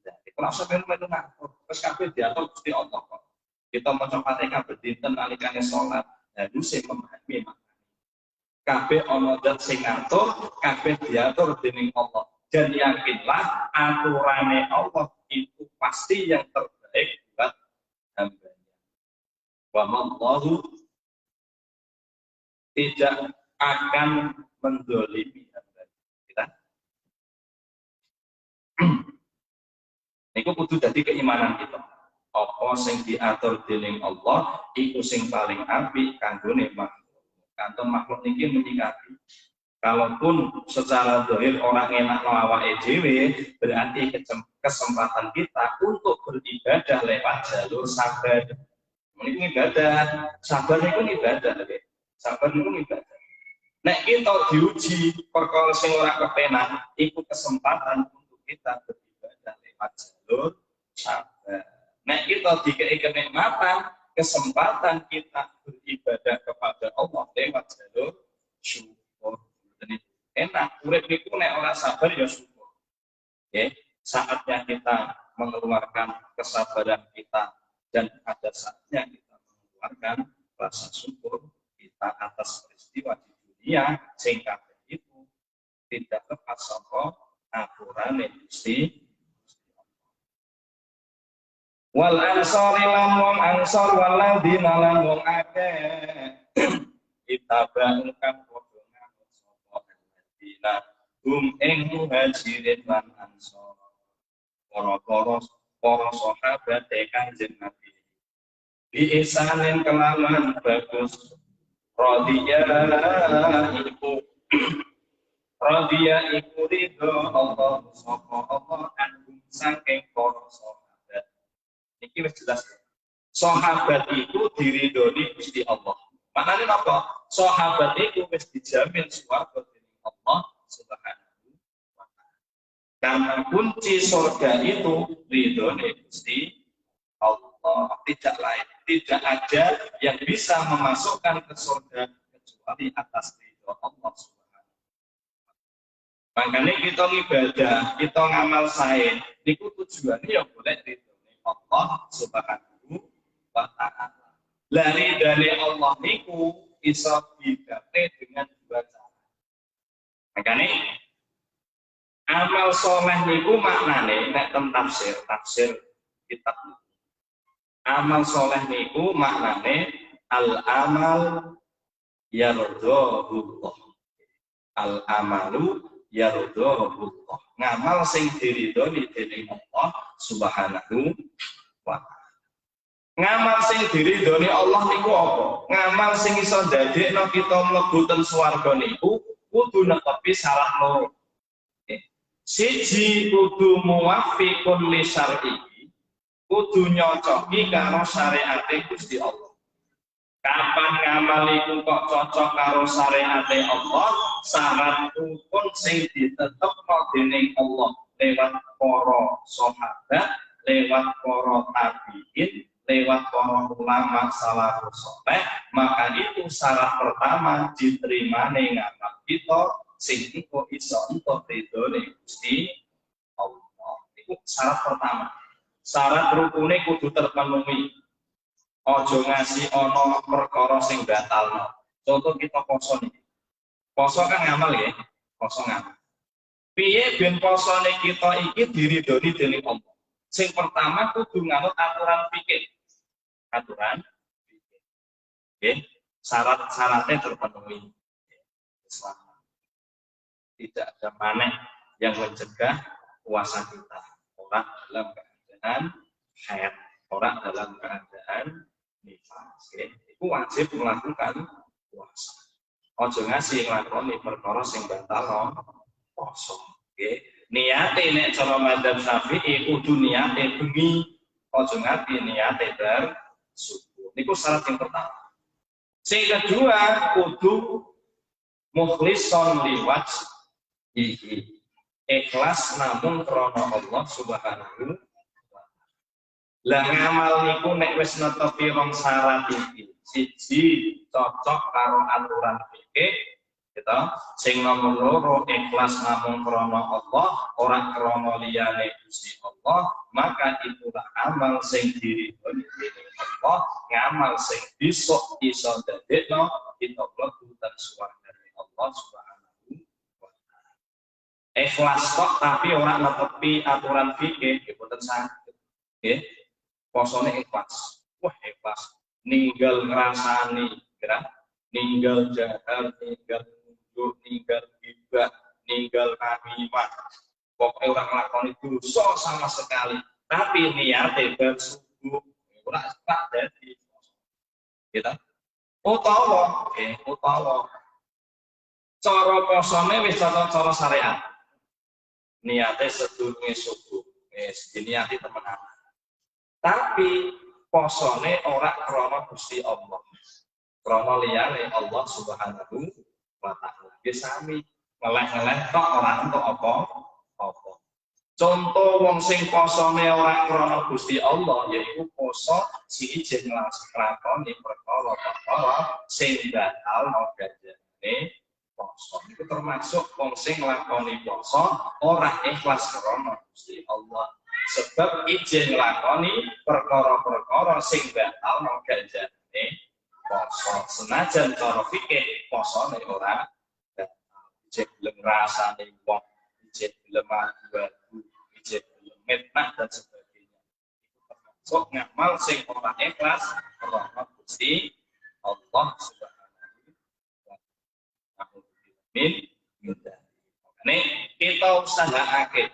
Speaker 2: Jadi kalau sampai melu ngatur, terus kabeh diatur Gusti Allah kok. Kita maca Fatihah berdinten nalikane salat, dan sing memahami makna. Kabeh ana zat sing ngatur, kabeh diatur dening Allah. Dan yakinlah aturane Allah itu pasti yang terbaik buat hamba-Nya. Wa mallahu tidak akan mendolimi hamba-Nya. Kita niku kudu dadi keimanan kita. Apa sing diatur dening Allah iku sing paling apik kanggone makhluk. Kanton makhluk niki menyikapi. Kalaupun secara zahir orang enak awake dhewe, berarti kesempatan kita untuk beribadah lewat jalur sabar. Ini ibadah, sabar niku ibadah, sabar niku ibadah. Nek kita diuji perkara sing ora kepenak, iku kesempatan untuk kita beribadah lewat jalur sabar. Nek kita dikei kenikmatan, kesempatan kita beribadah kepada Allah lewat jalur syukur. Enak, urip niku nek ora sabar ya syukur. Oke, saatnya kita mengeluarkan kesabaran kita dan ada saatnya kita mengeluarkan rasa syukur kita atas peristiwa di dunia sehingga itu tidak lepas saka aturan Gusti. Wal ansori lan wong ansor waladina lan wong akeh itabang kang padha nganut sapa alladzina hum ing muhajirin lan ansor para sahabat Kanjeng Nabi bi isanin kelaman bagus radiya iku ridho Allah sapa Allah anhum saking para sahabat. Ini wis jelas. Sahabat itu diridhoni Gusti Allah. Maknanya apa? Sahabat itu wis dijamin swarga dening Allah Subhanahu wa taala. Karena kunci surga itu ridhoni Gusti Allah, tidak lain. Tidak ada yang bisa memasukkan ke surga kecuali atas ridho Allah Subhanahu wa taala. Makanya kita ibadah, kita ngamal sae, niku tujuannya ya boleh ridho Allah Subhanahu wa taala. Lari dari Allah niku bisa digawe dengan dua cara. Makanya amal soleh niku maknane nek tafsir kitab. Amal soleh niku maknane al amal yardhahullah. Al amalu yardhahullah. Ngamal sing diridhoni dening Allah Subhanahu wa taala. Ngamal sing diridhoni Allah niku apa? Ngamal sing iso ndadekno kita mlebu ten swarga niku kudu netepi syarat loro. Siji kudu muwafiqun li syar'i, kudu nyocoki karo syariate Gusti Allah. Kapan ngamal iku kok cocok karo syariate Allah? Syarat rukun sing ditetepno dening Allah lewat para sahabat, lewat para tabi'in, lewat para ulama salafus saleh, maka itu syarat pertama diterimane ngamal kita sing iku iso entuk ridhone Gusti Allah. Iku syarat pertama. Syarat rukune kudu terpenuhi. Ojo ngasih ono perkara sing batalno. Contoh kita poso niki. Poso kan ngamal ya, poso ngamal. Piye ben posone kita iki diridhoni dening Allah? Sing pertama kudu nganut aturan fikih. Aturan fikih. Nggih, syarat-syaratnya terpenuhi. Tidak ada maneh yang mencegah puasa kita. Orang dalam keadaan haid, orang dalam keadaan nifas. Itu wajib melakukan puasa. Ojo ngasih nglakoni perkara sing batal poso. Niate nek cara madzhab Syafi'i kudu niate bengi. Ojo ngati niate bar subuh. Niku syarat yang pertama. Sing kedua kudu mukhlishon liwajh ihi, ikhlas namun krana Allah Subhanahu wa ta'ala. Lah ngamal niku nek wis netepi rong syarat iki, siji cocok karo aturan fikih, gitu. Sing nomor loro ikhlas namun krana Allah, ora krana liyane Gusti Allah, maka itulah amal sing diridhoni dening Allah, ngamal sing iso dadekno kita mlebu ten swargane Allah Subhanahu. Ikhlas kok tapi orang netepi aturan fikih boten saged. Nggih. Posone ikhlas. Wah, ikhlas. Ninggal ngrasani, kira ninggal jahar, ninggal mundur, ninggal gibah, ninggal namimah. Pokoknya orang nglakoni dosa sama sekali. Tapi niate bar subuh ora tak dadi. Gitu. Utawa cara posone wis cara syariat. Niate sedurunge subuh, diniati temenan. Tapi posone ora krana Gusti Allah. Krana liyane Allah Subhanahu wa ta'ala. Nggih sami ngeleh-ngeleh tok ora entuk apa-apa. Contoh wong sing posone ora krana Gusti Allah yaiku poso sing ijin nglakoni perkara-perkara sing batal gajane poso. Itu termasuk wong sing nglakoni poso ora ikhlas krana Gusti Allah. Sebab ijin nglakoni perkara-perkara sing batal gajane poso. Senajan cara fikih posone ora batal. Ijin gelem rasane wong, ijin gelem madu, ijin gelem mitnah dan sebagainya. Itu termasuk ngamal sing ora ikhlas krana Gusti Allah Subhanahu Makanya kita usahaake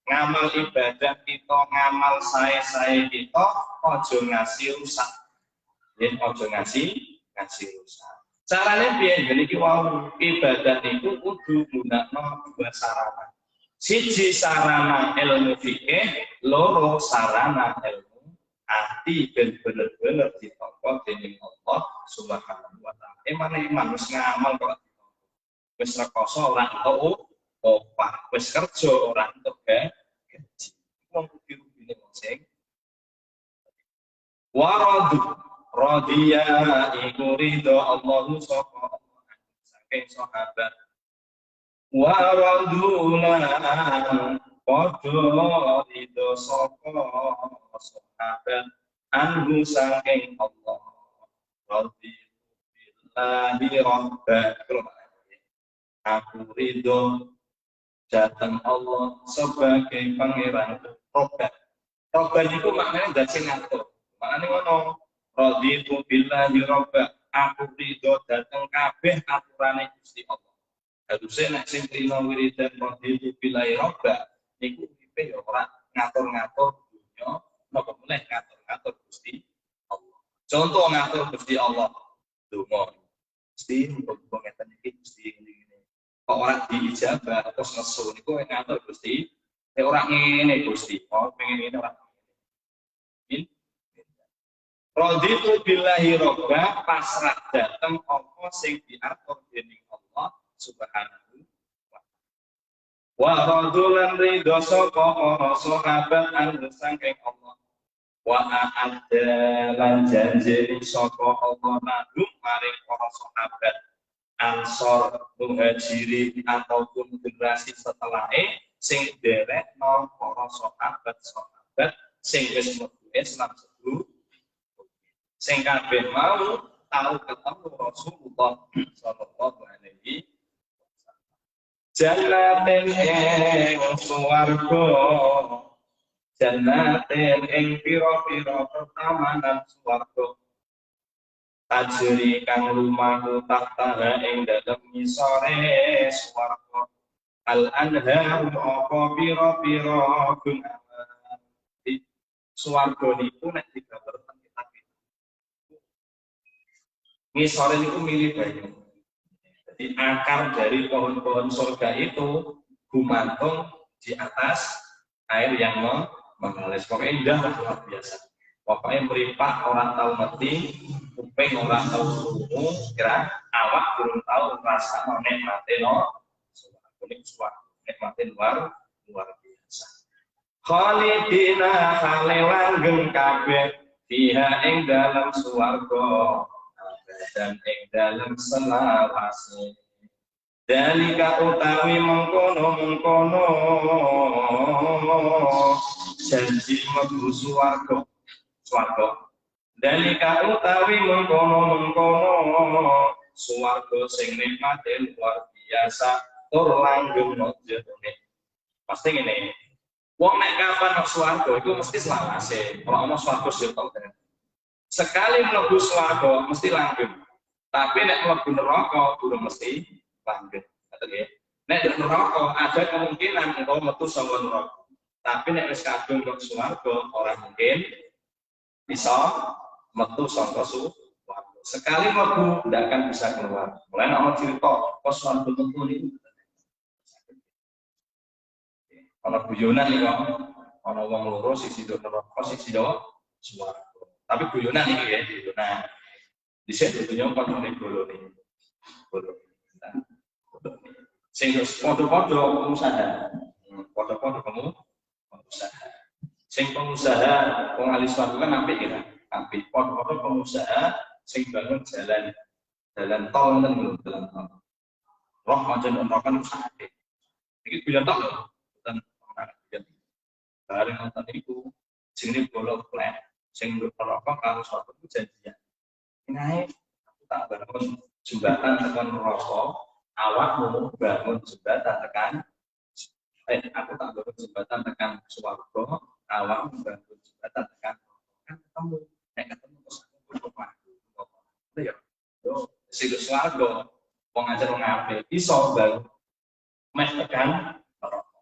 Speaker 2: ngamal ibadah kita, ngamal saya kita ojo ngasih rusak. Ojo ngasih rusak. Caranya piye? Niki wau ibadah itu kudu gunakno dua sarana. Siji sarana ilmu fikih, loro sarana ilmu ati ben bener-bener ditampa dening Allah Subhanahu wa ta'ala. Emane manus ngamal kok wis rekoso ora entuk opah, wis kerja ora entuk gaji. Wong rugi-rugine wong sing waradu radiya iku ridho Allahu sapa saking sahabat waraduna padha ridho sapa sahabat anhu saking Allah radhiyallahi rabba. Aku ridho datang Allah sebagai pangeran Robat. Robat itu maknanya gak sing ngatur. Maknanya ngono. Raditu billahi robba. Aku ridho datang kabeh aturane Gusti Allah. Harusnya nek sing trimo wiridan raditu billahi robba niku uripe ya ora ngatur-ngatur dunya, napa meneh ngatur-ngatur Gusti Allah. Contoh ngatur Gusti Allah. Donga. Mesti muga-muga ngeten iki Gusti ngene. Kok ora diijabah terus nesu niku ngatur Gusti. Nek ora ngene Gusti, oh pengen ngene ora. Raditu billahi robba pasrah dateng apa sing diatur dening Allah Subhanahu wa ta'ala. Wa radulan ridho sapa para sahabat anu saking Allah. Wa a'adda lan janjeni sapa Allah lahum maring para sahabat Ansor Muhajirin ataupun generasi setelahe sing derekno para sahabat sing wis mlebu Islam sebelum sing kabeh mau tahu ketemu Rasulullah sallallahu alaihi wasallam. Jannatin ing swarga, jannatin ing pira-pira pertamanan swarga. Tajri kang lumaku tahta ing dalem ngisore swarga. Al anhar apa pira-pira gunung. Di swarga niku nek digambarkan ngisore itu milih banyu. Jadi akar dari pohon-pohon surga itu gumantung di atas air yang mengalir. Pokoknya indah luar biasa. Pokoknya meripat orang tahu mati, kuping orang tahu krungu, kira awak belum tahu rasa nikmate kuning suatu nikmate luar biasa. Khalidina halelanggeng kabeh fiha ing dalam swarga. Dan ing dalam selawase dalika utawi mengkono janji mlebu swarga dalika utawi mengkono swarga sing nikmate luar biasa tur langgeng jane pasti ngene wong nek kapan swarga iku mesti selawase ora ono swarga sing tok. Sekali mlebu swarga mesti langgeng. Tapi nek mlebu neraka durung mesti langgeng. Ngoten nggih. Nek di neraka ada kemungkinan engko metu saka neraka. Tapi nek wis kadung mlebu swarga ora mungkin bisa metu saka swarga. Sekali mlebu ndak akan bisa keluar. Mulane ana cerita kok swarga metu niku. Ana guyonan iki kok. Ana wong loro siji do neraka, siji do swarga. Tapi guyonan ini ya, guyonan. Di sini dunia kono bolone. Sing foto-foto pengusaha. Foto-foto pengusaha. Sing pengusaha wong ahli suatu kan apik ya. Apik foto-foto pengusaha sing bangun jalan tol nenten jalan tol. Roh macam nonton sakit. Iki guyon tok lho. Boten ora. Bareng nonton iku jenenge bola flat. Sing neraka karo suatu janjian. Naik aku tak bangun jembatan tekan neraka, awakmu bangun jembatan tekan aku tak bangun jembatan tekan swarga, awakmu bangun jembatan tekan kan ketemu. Nek ketemu terus aku berpaku. Ya. Yo, sing swarga wong ajar wong apik iso bangun meh tekan neraka.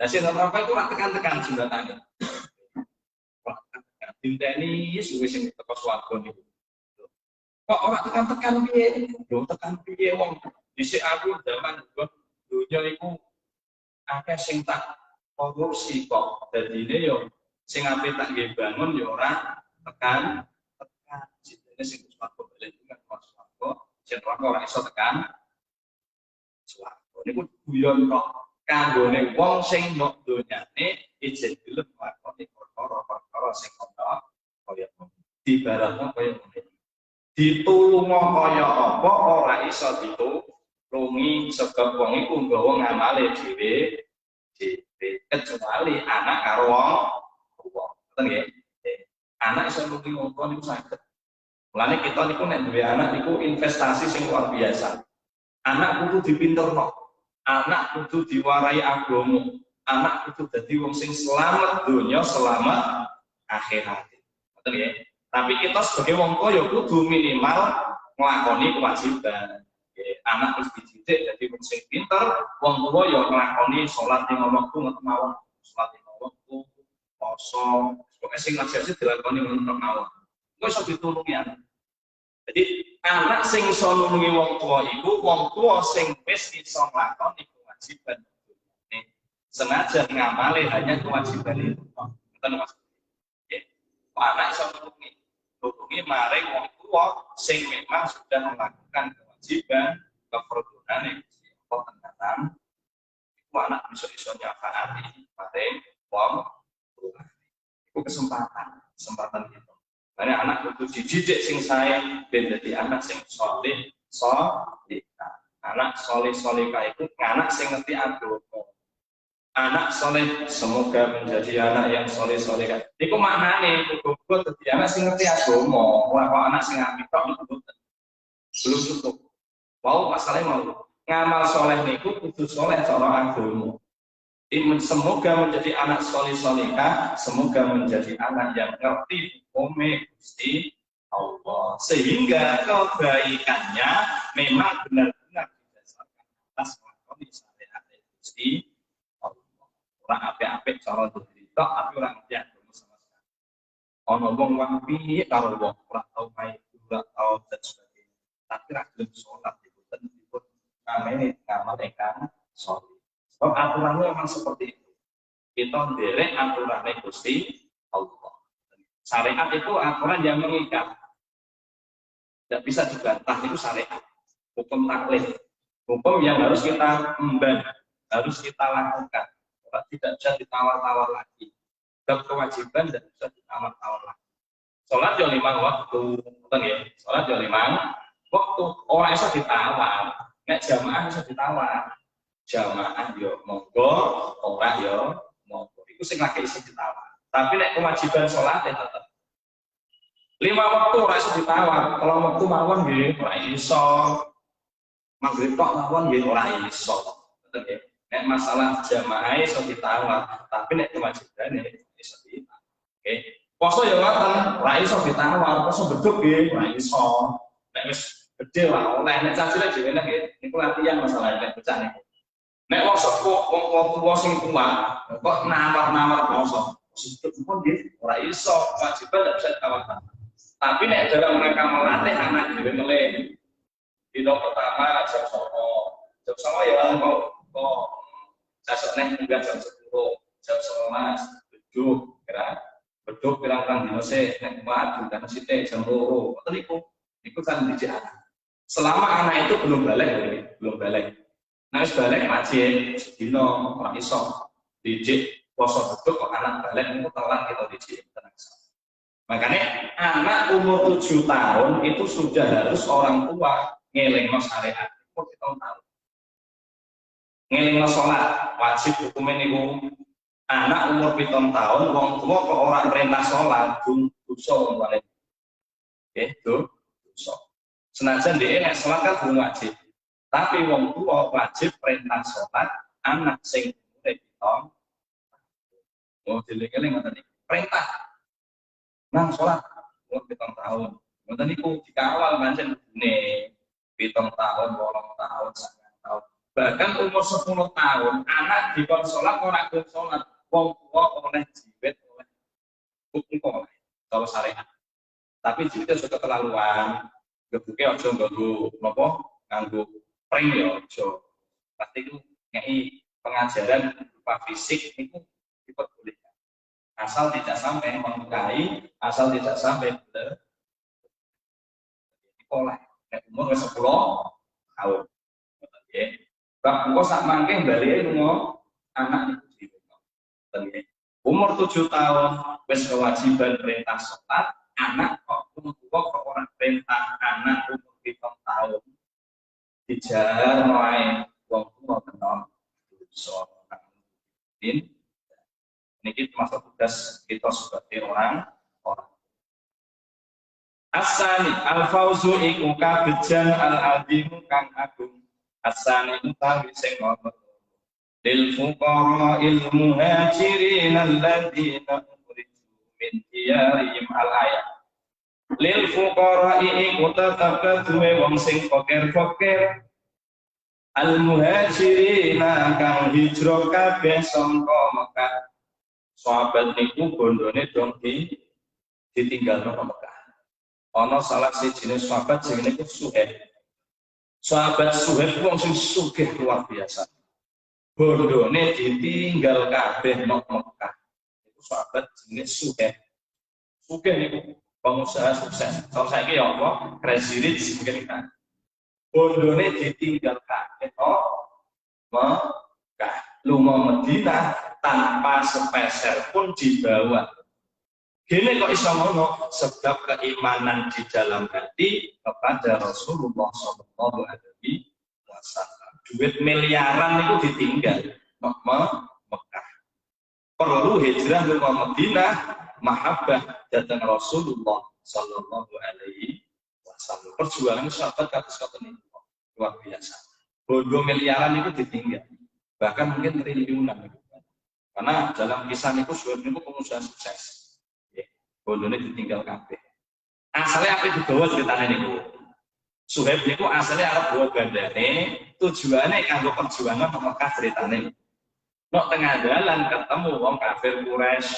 Speaker 2: Lah sing neraka iku ora tekan-tekan jembatane. Dinteni suwe sing teko swarga niku. Kok ora tekan-tekan piye? Lho tekan piye wong dhisik aku zaman dunya iku akeh sing tak korupsi kok. Dadine yo sing apik tak nggih bangun yo ora tekan jenenge sing swarga balik kan swarga, sing ora iso tekan swarga. Niku guyon kok kanggone wong sing nok donyane ijin gelem lakoni perkara sing ana kaya dibaratno kaya ngene. Ditulungo kaya apa ora iso ditulungi sebab wong iku nggawa ngamale dhewe kecuali anak karo wong tuwa. Ngoten nggih. Anak iso nulungi wong tuwa niku saged. Mulane kita niku nek duwe anak niku investasi sing luar biasa. Anak kudu dipinterno. Anak kudu diwarai agama. Anak kudu dadi wong sing selamat dunya, selamat akhirat. Ngoten nggih. Tapi kita sebagai wong tuwa ya kudu minimal nglakoni kewajiban. Anak wis dididik dadi wong sing pinter, wong tuwa ya nglakoni salat lima waktu ngoten mawon. Salat lima waktu, poso, pokoke sing wajib dilakoni ngoten mawon. Kowe iso ditulungi anak. Jadi anak sing iso nulungi wong tua iku wong tua sing wis iso nglakoni kewajiban. Sengaja ngamali hanya kewajiban itu. Ngoten Mas. Nggih. Anak iso nulungi maring wong tua sing memang sudah melakukan kewajiban keperluan yang Allah tentukan. Iku anak bisa nyafaati maring wong tua. Iku kesempatan itu. Karena anak kudu dididik sing sae ben dadi anak sing saleh, salihah. Anak saleh-salihah itu anak sing ngerti agama. Anak saleh semoga menjadi anak yang saleh-salihah. Iku maknane kudu dadi anak sing ngerti agama. Ora kok anak sing apik tok belum cukup. Mau masalahnya mau ngamal saleh niku kudu saleh cara agama. Semoga menjadi anak soleh-solehah, semoga menjadi anak yang ngerti hukum Gusti Allah, sehingga kebaikannya memang benar-benar didasarkan atas lakoni syariat Gusti Allah. Orang apik-apik cara cerita, tapi orang yang belum sama sekali. Ono wong wapi karo wong ora tau main, ora tau dan sebagainya. Tapi ra gelem salat dipunten kamene ngamal ingkang saleh. Sebab aturannya memang seperti itu. Kita nderek aturannya Gusti Allah. Syariat itu aturan yang mengikat. Tidak bisa dibantah, itu syariat. Hukum taklif. Hukum yang harus kita emban, harus kita lakukan. Tidak bisa ditawar-tawar lagi. Kewajiban tidak bisa ditawar-tawar lagi. Sholat ya 5 waktu. Betul ya? Sholat ya 5 waktu. Orang bisa ditawar. Nek jamaah bisa ditawar. Jamaah yo monggo, ora yo monggo. Iku sing lagi iso ditawar. Tapi nek kewajiban salat tetep 5 waktu ora iso ditawar. Kalau waktu mawon nggih ora iso. Maghrib tok mawon nggih ora iso. Betul nggih. Nek masalah jamaah iso ditawar, tapi nek kewajibane iso ditawar. Oke. Poso yo ngoten, ora iso ditawar, poso beduk nggih ora iso. Nek wis gede lah oleh nek cacile dhewe nek niku latihan masalah nek bocah niku. Nek wong sepuh wong sing kuat kok nawar-nawar poso. Sistem pun nggih ora iso, kewajiban tidak bisa ditawar. Tapi nek dalam mereka melatih anak dhewe meleh. Dino pertama jam 9. Jam 9 ya kok sesuk nek munggah jam 10, jam 11 beduk pirang-pirang dino sik nek kuat dan sithik jam 2. Ngoten niku. Niku kan didik anak. Selama anak itu belum balik. Nah, wis balik wajib sedina ora iso didik poso beduk kok anak balik niku telat kita didik tenang. Makanya anak umur 7 tahun itu sudah harus orang tua ngelingno syariat. Umur 7 tahun. Ngelingno salat wajib hukume niku. Anak umur 7 tahun wong tua kok ora perintah salat dosa wong tuane. Nggih, dosa. Senajan dhek nek salat kan belum wajib. Tapi wong tua wajib perintah sholat anak sing umure 7. Oh, dieling-eling ngoten iki. Perintah. Nang sholat umur 7 tahun. Ngoten niku dikawal pancen ne 7 tahun, 8 tahun, 9 tahun. Bahkan umur 10 tahun anak dikon sholat ora gelem sholat. Wong tua oleh jiwet oleh hukum oleh kalau syariat. Tapi jiwetnya sudah keterlaluan. Gebuke aja nganggo napa? Nganggo pring ya aja. Pasti itu ngei pengajaran berupa fisik itu diperbolehkan. Asal tidak sampai melukai, asal tidak sampai oleh umur 10 tahun. Oke. Bab engko sak mangke bali lunga anak itu dhewe. Umur 7 tahun wis kewajiban perintah salat, anak kok kok ora perintah anak umur 7 tahun. Dijar mulai wong tua kenal dosa ini termasuk tugas kita sebagai orang. Asani al-fauzu iku kabejan al-azimu kang agung. Asani utawi sing ana lil fuqara il muhajirin alladziina ukhriju min diyarihim al-ayat. Lil fuqara iku tetep duwe wong sing fakir-fakir al muhajirina kang hijrah kabeh saka Mekah. Sahabat niku bondone dong ditinggal nang Mekah. Ana salah sijine sahabat sing niku Suhaib. Sahabat Suhaib wong sing sugih luar biasa. Bondone ditinggal kabeh nang Mekah. Itu sahabat jenenge Suhaib. Sugih niku pengusaha sukses. Kalau saiki ya apa? Crazy rich mungkin kan. Bondone ditinggal kabeh nang Mekah. Lunga Madinah tanpa sepeser pun dibawa. Gini kok iso ngono sebab keimanan di dalam hati kepada Rasulullah Shallallahu Alaihi Wasallam. Duit miliaran itu ditinggal Mekah. Perlu hijrah ke Madinah, mahabbah datang Rasulullah Shallallahu Alaihi Wasallam. Perjuangan sahabat kados-kados itu luar biasa. Bondo miliaran itu ditinggal, bahkan mungkin triliunan. Karena dalam kisah itu Suhaib itu pengusaha sukses. Bondone ditinggal kabeh. Asalnya apa dibawa ceritane niku? Suhaib niku asalnya arep bawa bandane, tujuane kanggo perjuangan Mekah ceritane. Nek tengah dalan ketemu wong kafir Quraisy,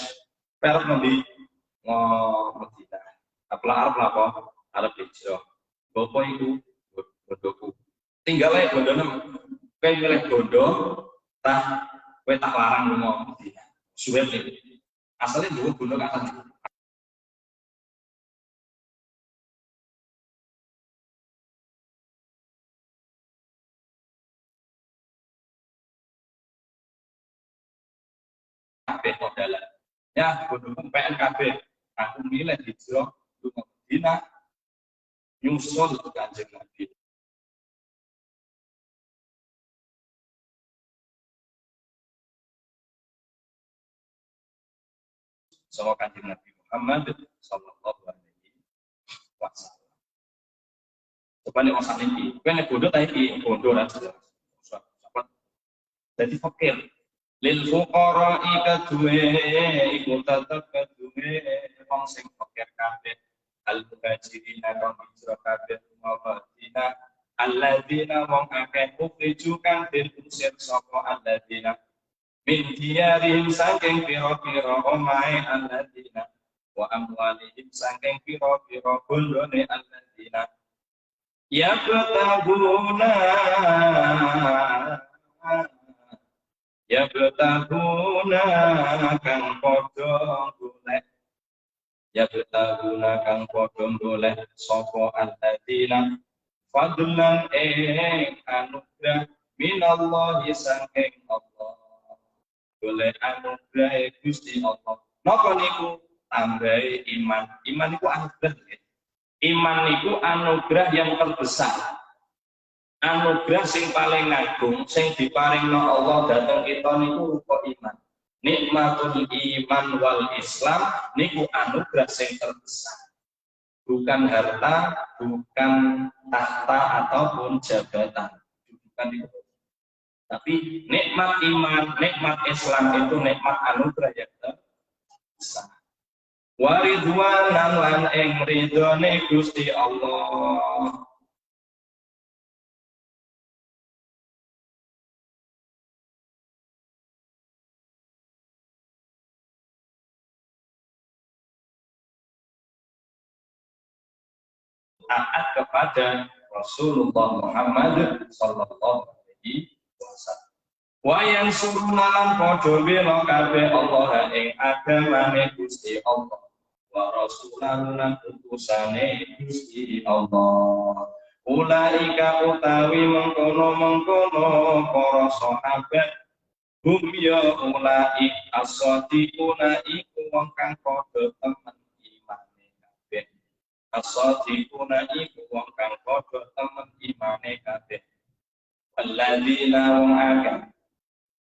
Speaker 2: arep ngendi? Madinah. Arep apa? Arep hijrah. Bapak iku bondoku. Tinggal ae bondone. Kowe milih bondo, kowe tak larang lunga Madinah. Suhaib niku. Asalnya bawa bondo kan. Kabeh modalan. Ya, bodoh PNKB. Aku milih hijrah ke Madinah, nyusul Kanjeng Nabi. Sama Kanjeng Nabi Muhammad Sallallahu Alaihi Wasallam. Coba nih orang ini, kan bodoh tadi bodoh lah. Jadi fakir. Lil fuqara'i kadue iku tetep kadue wong sing fakir kabeh al muhajirin kang hijrah kabeh Madinah alladzina wong akeh ukhriju kang diusir saka alladzina min diyarihim saking pira-pira omahe alladzina wa amwalihim saking pira-pira bondone alladzina ya betaguna ya betaguna kang padha golek ya betaguna kang padha golek sapa alladzina fadlan anugrah minallahi saking Allah golek anugrah Gusti Allah napa niku tambahi iman niku anugrah iman niku anugrah yang terbesar anugerah sing paling agung sing diparingno Allah dhateng kita niku rupa iman. Nikmatul iman wal Islam niku anugerah sing terbesar. Bukan harta, bukan tahta ataupun jabatan. Bukan itu. Tapi nikmat iman, nikmat Islam itu nikmat anugerah yang terbesar. Waridwanan lan ing ridhone Gusti Allah. Taat kepada Rasulullah Muhammad Sallallahu Alaihi Wasallam. Wa yang surunalan padha bela kabeh Allah ing agamane Gusti Allah. Wa rasulan utusane Gusti Allah. Ulaika utawi mengkono para sahabat hum ya ulai as-sadiquna iku wong kang padha temen imane kabeh. As-sadiquna iku wong kang padha temen imane kabeh.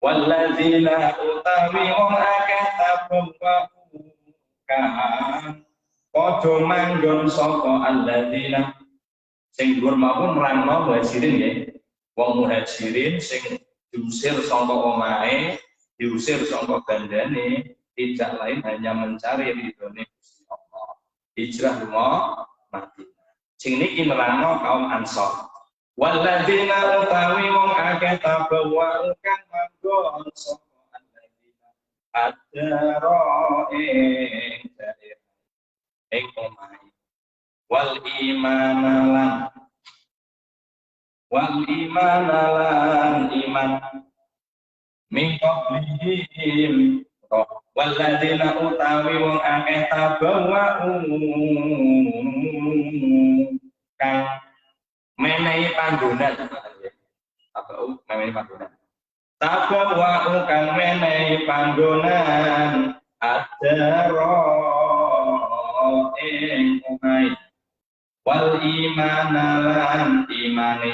Speaker 2: Walladzina utawi wong akeh tabwa kan padha manggon sapa alladzina sing dhuwur mawon nerangno muhajirin nggih. Wong muhajirin sing diusir saka omahe, diusir saka bandane, tidak lain hanya mencari ridhone Gusti Allah. Hijrah lunga Madinah. Sing niki nerangno kaum Ansor. Walladzina utawi wong akeh tabwa kang manggon sapa alladzina adaro ing omahe. imanalan iman min qablihim walladzina utawi wong akeh tabawwa'u kang menehi panggonan tabawwa'u kang menehi panggonan adaro ing umai wal imanalan imane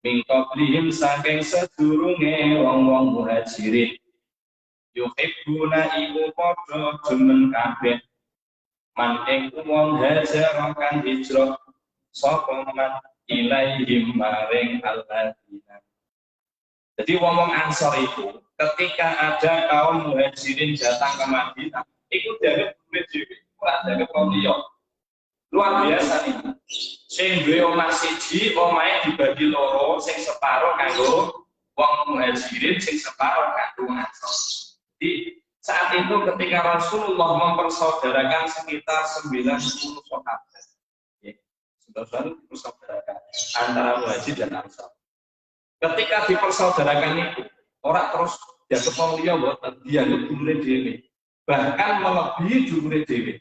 Speaker 2: min qablihim saking sedurunge wong-wong muhajirin yuhibbuna iku padha demen kabeh man ing wong hajar kang hijrah sapa man ilaihim maring alladzina. Jadi wong Ansor itu ketika ada kaum muhajirin datang ke Madinah itu dari dhewe ora dari kaum liya. Luar biasa nih. Sing duwe omah siji omahe dibagi loro, sing separo kanggo wong muhajirin, sing separo kanggo Ansor. Jadi saat itu ketika Rasulullah mempersaudarakan sekitar 90 sahabat, saudara mempersaudarakan antara muhajir dan Ansor. Ketika dipersaudarakan itu, orang terus dianggap wong liya mboten, dianggap dhuwure dhewe. Bahkan melebihi dhuwure dhewe.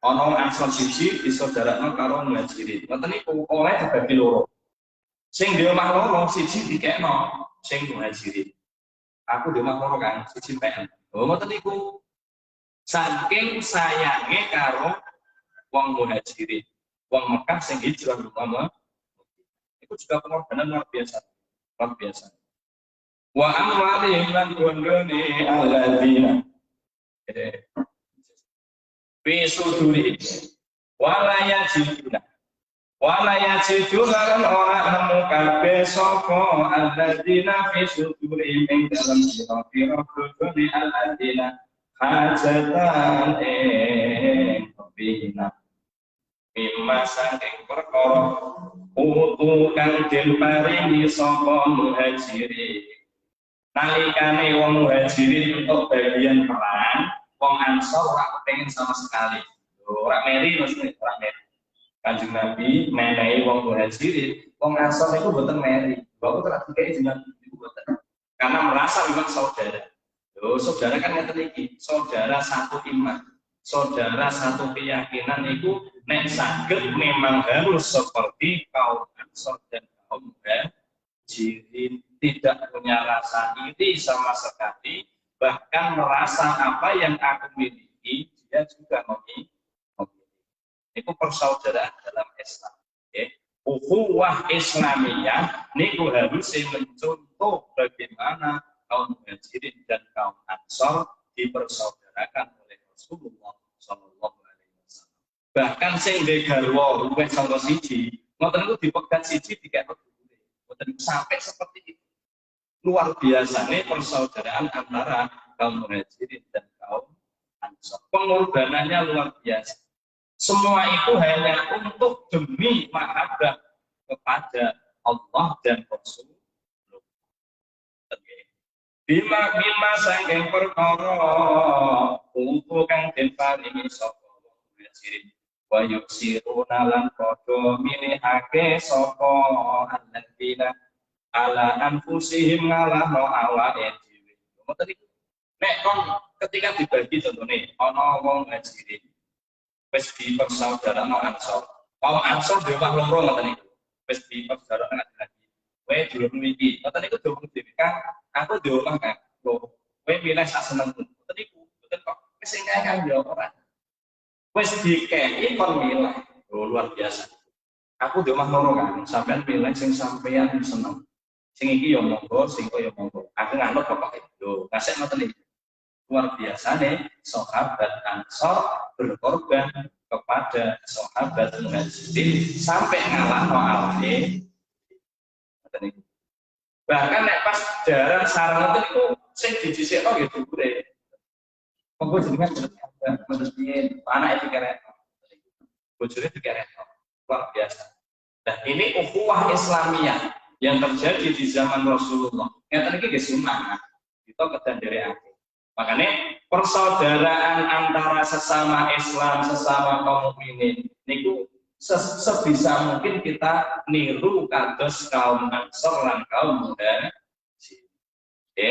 Speaker 2: Ana Ansor siji disaudarakno karo muhajirin. Ngoten niku oleh dibagi loro. Sing di omah loro siji dikekno sing muhajirin. Aku di omah loro kan siji PN. Oh ngoten niku. Saking sayange karo wong muhajirin. Wong Mekah sing hijrah umpama itu juga pengorbanan luar biasa. Luar biasa. Wa amwalihim lan gondone alladzina fi suduri walaya jiduna lan ora nemu kabeh sapa alladzina fi suduri ing dalam sira-sira gondone alladzina hajatan ing bina mimma saking perkara utu kang den paringi sapa muhajirin nalikane wong muhajirin untuk bagian perang wong Ansor ora kepengin sama sekali ora meri maksudnya ora meri Kanjeng Nabi menehi wong muhajirin wong Ansor itu mboten meri bahwa ora dikei jeneng itu mboten karena merasa memang saudara saudara kan ngeten iki saudara satu iman saudara satu keyakinan itu nek saged memang harus seperti kaum Ansor dan kaum muhajirin tidak punya rasa iri sama sekali bahkan merasa apa yang aku miliki dia juga memiliki itu persaudaraan dalam Islam ukhuwah Islamiyah niku harus mencontoh bagaimana kaum muhajirin dan kaum Ansor dipersaudarakan oleh Rasulullah sallallahu alaihi wasallam. Bahkan sing ndek garwa luwih saka siji, ngoten niku dipegat siji dikek dhuwure. Ngoten sampai seperti itu. Luar biasanya persaudaraan antara kaum muhajirin dan kaum Ansor. Pengorbanannya luar biasa. Semua itu hanya untuk demi mahabbah kepada Allah dan Rasul. Bima saking perkara utuh kang den paringi sapa muhajirin wa yusiruna lan padha milihake sapa alladzina ala anfusihim ngalahno awake dhewe. Ngoten iki. Nek kon ketika dibagi contone ana wong muhajirin wis dipersaudarano Ansor. Kaum Ansor dhewe loro ngoten iki. Wis dipersaudarano lagi. Kowe durung iki. Ngoten iku durung dhewe kan aku di rumah kan, kowe milih sak senengmu. Ngoten iku, mboten kok sing kaya yo ora. Wis dikeki kon milih. Luar biasa. Aku di rumah loro kan, sampean milih sing sampean seneng. Sing iki yo monggo, sing kok yo monggo. Aku nganut pokoke. Lho, kasih ngoten iki. Luar biasa nih, sahabat Ansor berkorban kepada sahabat muhajirin sampai ngalahno awake. Ngoten iki. Bahkan nek pas jaran sarana itu sing dijisikno nggih dhuwure. Monggo jenengan menurut anak dikeret. Bojone dikeret. Luar biasa. Nah, ini ukhuwah Islamiyah yang terjadi di zaman Rasulullah. Ngeten iki nggih sunah. Kita kedandereake. Makanya persaudaraan antara sesama Islam, sesama kaum mukminin niku sebisa mungkin kita niru kados kaum Ansor lan kaum Muhajirin. Oke,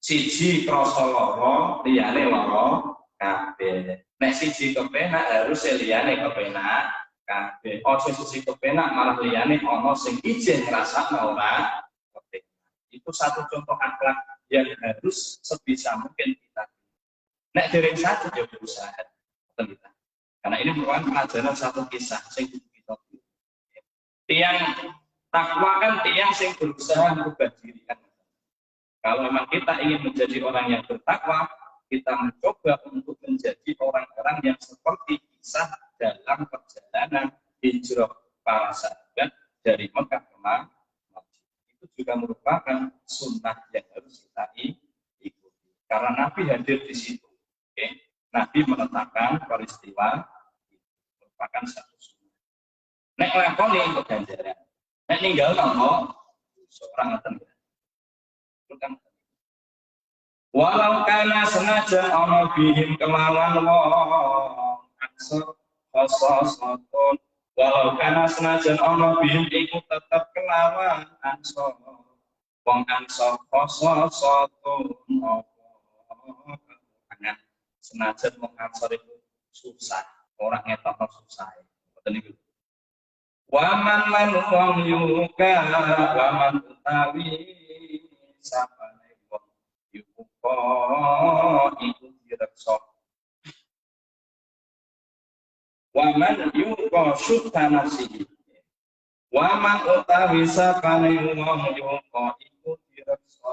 Speaker 2: siji krasa lara, liyane lara kabeh. Nek siji kepenak harus liyane kepenak kabeh. Ojo siji kepenak malah liyane ana sing ijen ngrasakno ora kepenak. Itu satu contoh akhlak yang harus sebisa mungkin kita. Nek dereng satu ya berusaha. Karena ini merupakan pelajaran satu kisah sing kita. Tiang takwa kan tiang sing berusaha merubah diri kan. Kalau memang kita ingin menjadi orang yang bertakwa, kita mencoba untuk menjadi orang-orang yang seperti kisah dalam perjalanan hijrah para sahabat dari Mekah ke Madinah. Itu juga merupakan sunnah yang harus kita ikuti. Karena Nabi hadir di situ. Okay? Nabi menetapkan peristiwa itu merupakan satu sunnah. Nek lakoni untuk ganjaran. Nek ninggal nopo seorang ngeten. Walau kana senajan ana bihim kelawan wong Ansor khososotun. Walau kana senajan ana bihim iku tetep kelawan Ansor wong Ansor khososotun. Senajan wong Ansor itu susah, orang ngetokno susah. Betul niku. Waman lan wong yuka waman utawi sapane wong yuka iku direksa. Waman yuka syukha nafsihi. Waman utawi sapane wong yuka iku direksa.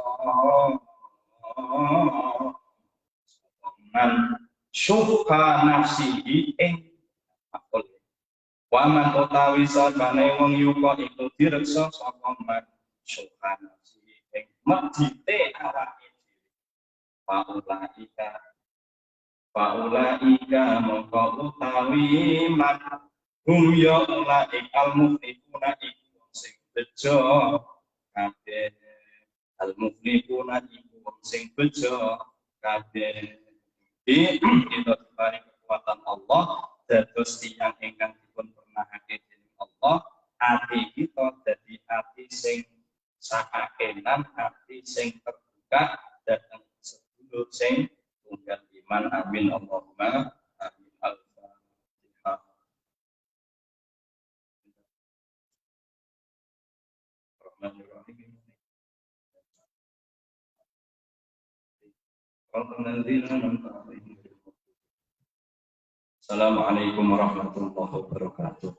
Speaker 2: Man syukha nafsihi akul. Waman utawi sapane wong yuka iku direksa saka man syukha nafsihi medite awake dhewe. Faulaika mongko utawi man hum ya ulaikal muflihuna iku sing bejo kabeh. Al muflihuna iku sing bejo kabeh. Kita diberi kekuatan Allah dados tiyang ingkang dipun pernahake dening Allah, ati kita dadi ati sing sakakenan, ati sing terbuka dhateng sedulur sing tunggal iman. Amin Allahumma amin. Al-Fatihah. Assalamualaikum warahmatullahi wabarakatuh.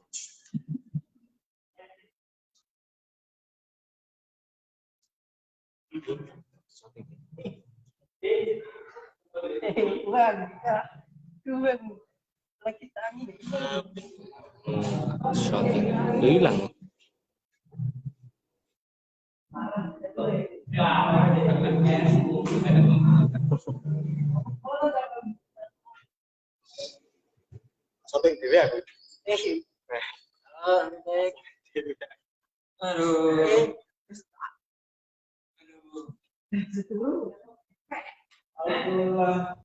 Speaker 3: Shopping hilang.
Speaker 1: Shopping dhewe aku. Aduh.